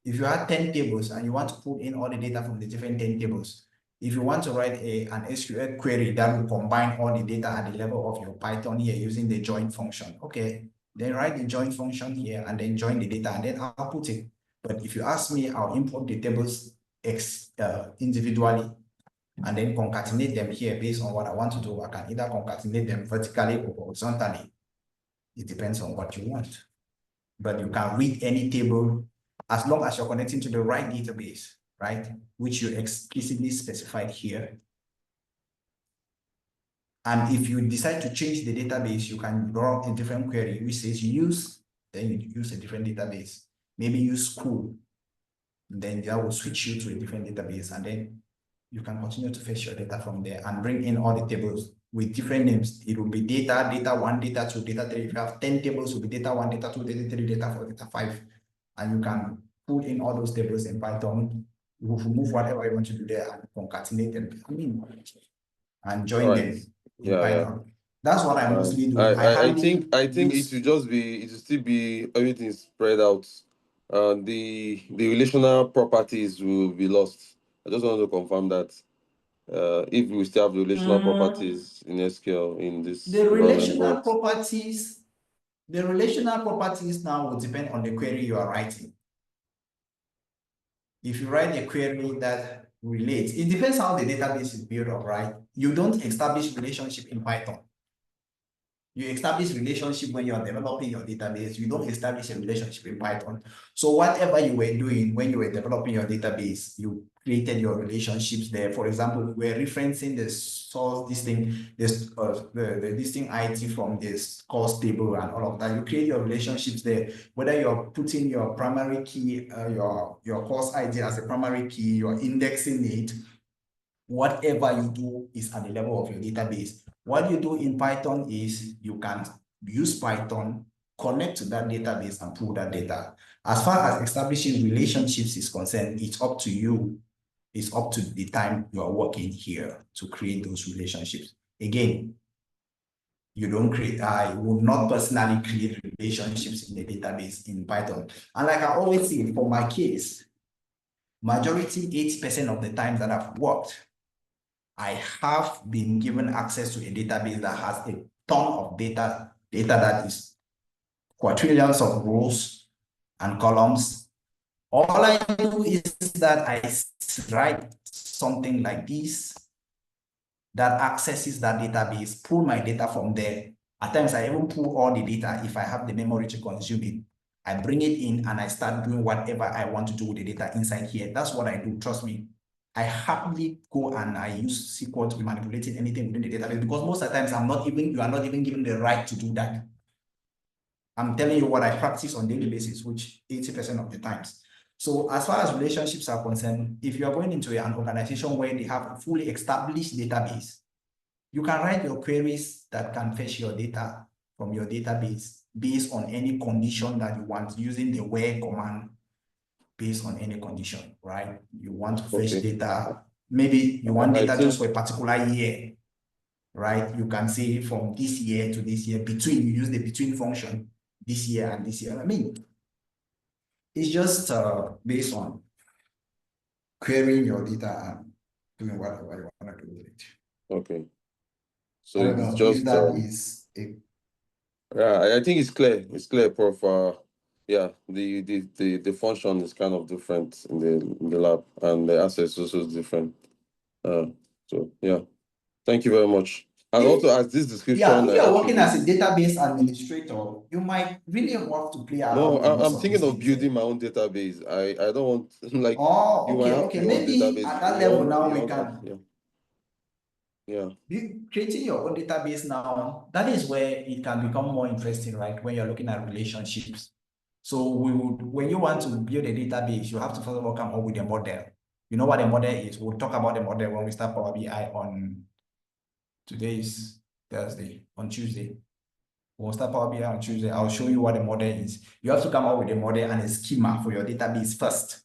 If you have 10 tables and you want to pull in all the data from the different 10 tables, if you want to write an SQL query that will combine all the data at the level of your Python here using the join function, okay, then write the join function here and then join the data and then output it. But if you ask me, I'll import the tables individually and then concatenate them here based on what I want to do. I can either concatenate them vertically or horizontally. It depends on what you want. But you can read any table as long as you're connecting to the right database, right? Which you explicitly specified here. And if you decide to change the database, you can run a different query which says use, then you use a different database. Maybe use school, then that will switch you to a different database, and then you can continue to fetch your data from there and bring in all the tables with different names. It will be data 1, data 2, data 3. If you have 10 tables, it will be data 1, data 2, data 3, data 4, data 5. And you can put in all those tables in Python. You will remove whatever you want to do there and concatenate them. And join them in Python. That's what I mostly do. I think it will just be, it will still be everything spread out. The relational properties will be lost. I just want to confirm that. If we still have the relational properties in SQL in this relational properties now will depend on the query you are writing. If you write a query that relates, it depends how the database is built up, right? You don't establish relationship in Python. You establish relationship when you are developing your database. You don't establish a relationship in Python. So whatever you were doing when you were developing your database, you created your relationships there. For example, we were referencing the source, this thing IT from this course table and all of that. You create your relationships there. Whether you're putting your primary key, your course ID as a primary key, you're indexing it. Whatever you do is at the level of your database. What you do in Python is you can use Python, connect to that database and pull that data. As far as establishing relationships is concerned, it's up to you. It's up to the time you are working here to create those relationships. Again, you don't create, I will not personally create relationships in the database in Python. And like I always say, for my case, majority 80% of the time that I've worked, I have been given access to a database that has a ton of data that is quadrillions of rows and columns. All I do is that I write something like this that accesses that database, pull my data from there. At times, I even pull all the data if I have the memory to consume it. I bring it in and I start doing whatever I want to do with the data inside here. That's what I do, trust me. I happily go and I use SQL to be manipulating anything within the database because most of the times you are not even given the right to do that. I'm telling you what I practice on a daily basis, which 80% of the times. So as far as relationships are concerned, if you are going into an organization where they have a fully established database, you can write your queries that can fetch your data from your database based on any condition that you want using the where command. Based on any condition, right? You want to fetch data, maybe you want data just for a particular year, right? You can say from this year to this year, between, you use the between function, this year and this year. I mean, it's just based on querying your data and doing whatever you want to do with it. Okay. So I don't know if that is a... Yeah, I think it's clear. It's clear, Prof. Yeah, the function is kind of different in the lab, and the access also is different. So yeah, thank you very much. And also, as this description, yeah, if you're working as a database administrator, you might really have to play around. No, I'm thinking of building my own database. I don't want like. Oh, okay. Maybe at that level now we can. Yeah. Creating your own database now, that is where it can become more interesting, right? When you're looking at relationships. So when you want to build a database, you have to first of all come up with a model. You know what a model is? We'll talk about the model when we start Power BI on today's Thursday, on Tuesday. We'll start Power BI on Tuesday. I'll show you what a model is. You have to come up with a model and a schema for your database first.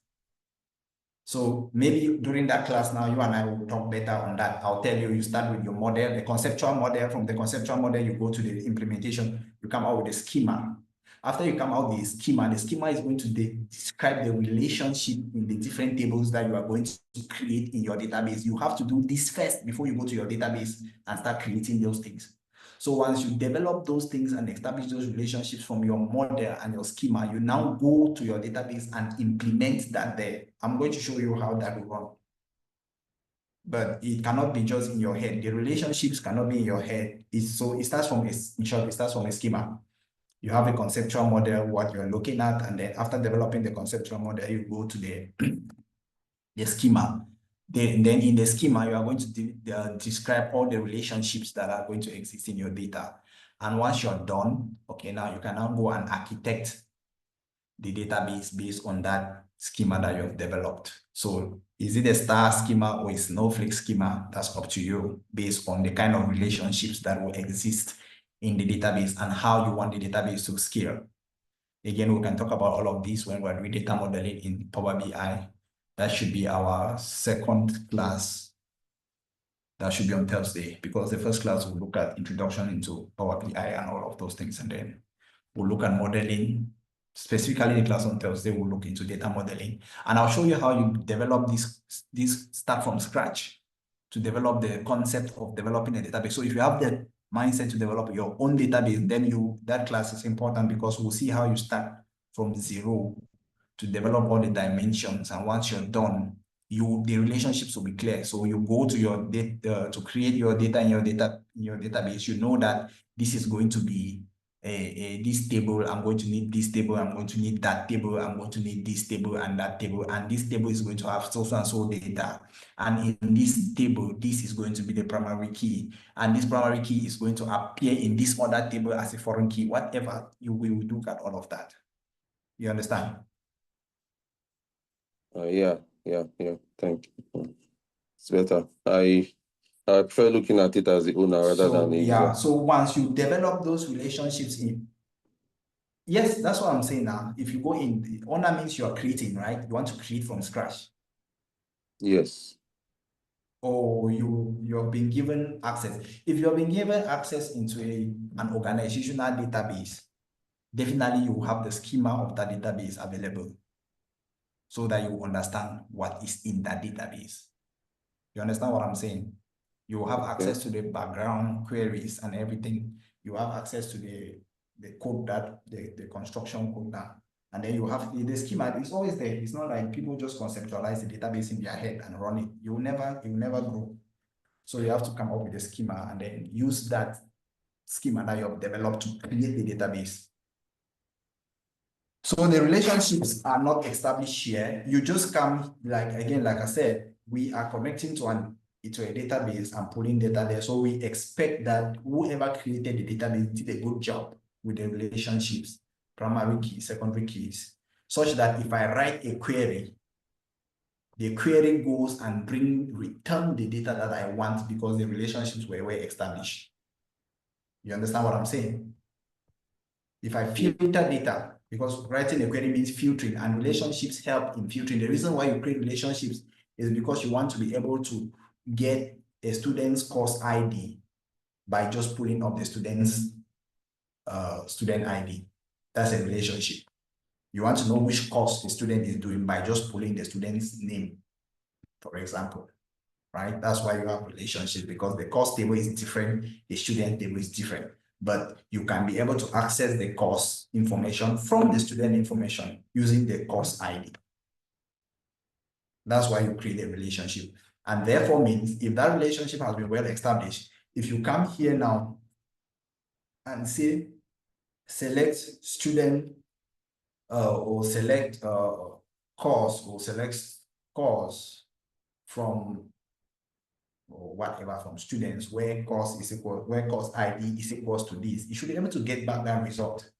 So maybe during that class now, you and I will talk better on that. I'll tell you, you start with your model, the conceptual model. From the conceptual model, you go to the implementation, you come out with a schema. After you come out with the schema is going to describe the relationship in the different tables that you are going to create in your database. You have to do this first before you go to your database and start creating those things. So once you develop those things and establish those relationships from your model and your schema, you now go to your database and implement that there. I'm going to show you how that will run. But it cannot be just in your head. The relationships cannot be in your head. It starts from a schema. You have a conceptual model, what you're looking at, and then after developing the conceptual model, you go to the schema. Then in the schema, you are going to describe all the relationships that are going to exist in your data. And once you're done, okay, now you can now go and architect the database based on that schema that you have developed. So is it a star schema or a snowflake schema? That's up to you based on the kind of relationships that will exist in the database and how you want the database to scale. Again, we can talk about all of this when we're doing data modeling in Power BI. That should be our second class. That should be on Thursday, because the first class will look at introduction into Power BI and all of those things, and then we'll look at modeling. Specifically, the class on Thursday will look into data modeling, and I'll show you how you develop this start from scratch to develop the concept of developing a database. So if you have the mindset to develop your own database, then that class is important, because we'll see how you start from zero to develop all the dimensions, and once you're done, the relationships will be clear. So you go to your data to create your data in your database. You know that this is going to be this table. I'm going to need this table. I'm going to need that table. I'm going to need this table and that table. And this table is going to have so and so data. And in this table, this is going to be the primary key. And this primary key is going to appear in this other table as a foreign key. Whatever, you will look at all of that. You understand? Yeah. Thank you. It's better. I prefer looking at it as the owner rather than a user. So once you develop those relationships yes, that's what I'm saying now. If you go in, the owner means you are creating, right? You want to create from scratch. Yes. Or you have been given access. If you have been given access into an organizational database, definitely you have the schema of that database available, so that you understand what is in that database. You understand what I'm saying? You have access to the background queries and everything. You have access to the code, that the construction code now. And then you have the schema. It's always there. It's not like people just conceptualize the database in their head and run it. You will never grow. So you have to come up with a schema and then use that schema that you have developed to create the database. So the relationships are not established here. You just come, like I said, we are connecting to a database and pulling data there. So we expect that whoever created the database did a good job with the relationships, primary keys, secondary keys, such that if I write a query, the query goes and return the data that I want, because the relationships were established. You understand what I'm saying? If I filter data, because writing a query means filtering, and relationships help in filtering. The reason why you create relationships is because you want to be able to get a student's course ID by just pulling up the student's student ID. That's a relationship. You want to know which course the student is doing by just pulling the student's name, for example, right? That's why you have relationships, because the course table is different, the student table is different. But you can be able to access the course information from the student information using the course ID. That's why you create a relationship. And therefore means if that relationship has been well established, if you come here now and say, select student or select course, or select course from or whatever from students, where course ID is equals to this, you should be able to get back that result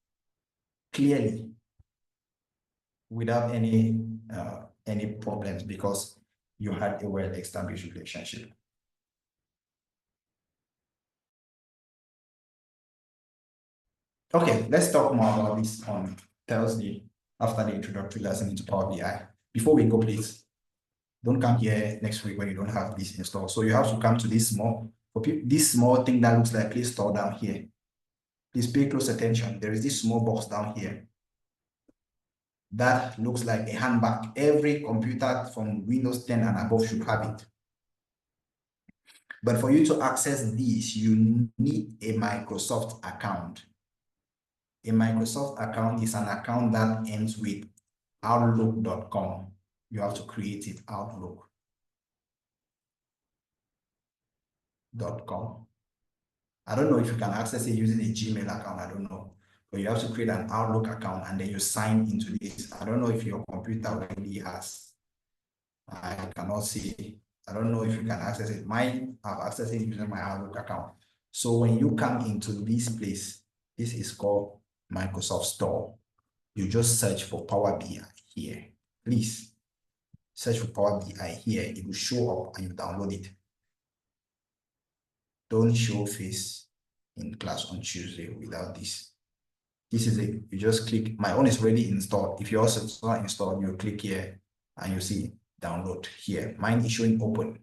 clearly without any problems, because you had a well-established relationship. Okay, let's talk more about this on Thursday after the introductory lesson into Power BI. Before we go, please don't come here next week when you don't have this installed. So you have to come to this small thing that looks like Play Store down here. Please pay close attention. There is this small box down here that looks like a handbag. Every computer from Windows 10 and above should have it. But for you to access this, you need a Microsoft account. A Microsoft account is an account that ends with outlook.com. You have to create it, outlook.com. I don't know if you can access it using a Gmail account, I don't know. But you have to create an Outlook account and then you sign into this. I don't know if your computer already has. I cannot see. I don't know if you can access it. Mine, I've accessed it using my Outlook account. So when you come into this place, this is called Microsoft Store. You just search for Power BI here. Please search for Power BI here, it will show up and you download it. Don't show face in class on Tuesday without this. This is it. You just click. My own is already installed. If yours is not installed, you click here and you see download here. Mine is showing open.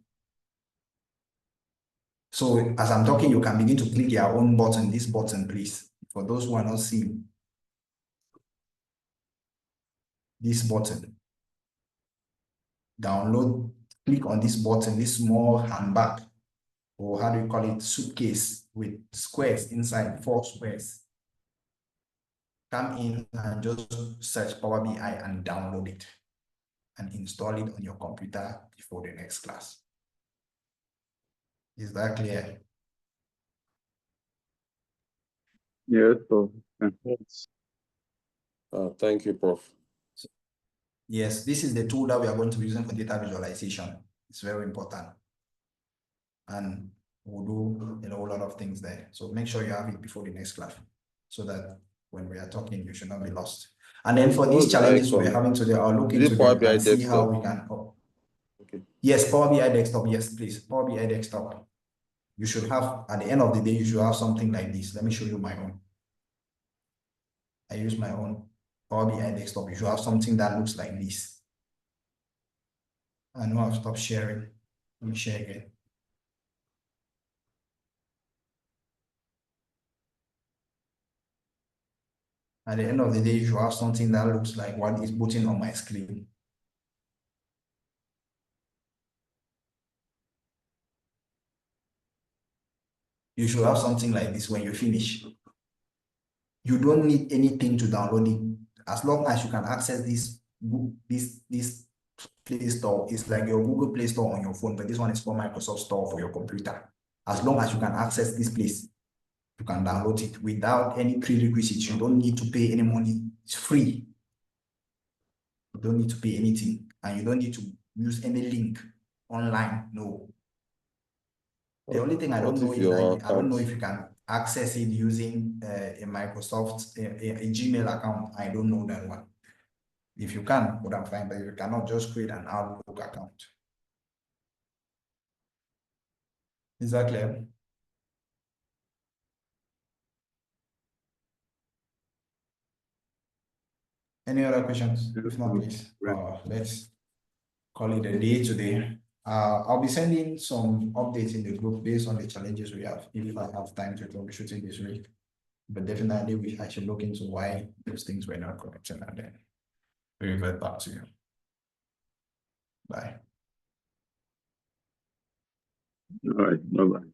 So as I'm talking, you can begin to click your own button. This button, please. For those who are not seeing this button, download. Click on this button, this small handbag, or how do you call it, suitcase with squares inside, 4 squares. Come in and just search Power BI and download it and install it on your computer before the next class. Is that clear? Yes, so Thank you, Prof. Yes, this is the tool that we are going to be using for data visualization. It's very important. And we'll do a whole lot of things there. So make sure you have it before the next class so that when we are talking, you should not be lost. And then for these challenges we're having today, I'll look into them and see how we can. Okay. Yes, Power BI desktop. Yes, please. Power BI desktop. You should have, at the end of the day, you should have something like this. Let me show you my own. I use my own Power BI desktop. You should have something that looks like this. I know I've stopped sharing. Let me share again. At the end of the day, you should have something that looks like what is putting on my screen. You should have something like this when you finish. You don't need anything to download it. As long as you can access this Play Store, it's like your Google Play Store on your phone, but this one is for Microsoft Store for your computer. As long as you can access this place, you can download it without any prerequisites. You don't need to pay any money. It's free. You don't need to pay anything, and you don't need to use any link online. No. The only thing I don't know is that I don't know if you can access it using a Microsoft a Gmail account. I don't know that one. If you can, but I'm fine. But if you cannot, just create an Outlook account. Is that clear? Any other questions? If not, please, let's call it a day today. I'll be sending some updates in the group based on the challenges we have, if I have time to troubleshoot it this week. But definitely, I should look into why those things were not corrected and then revert back to you. Bye. all right, bye-bye.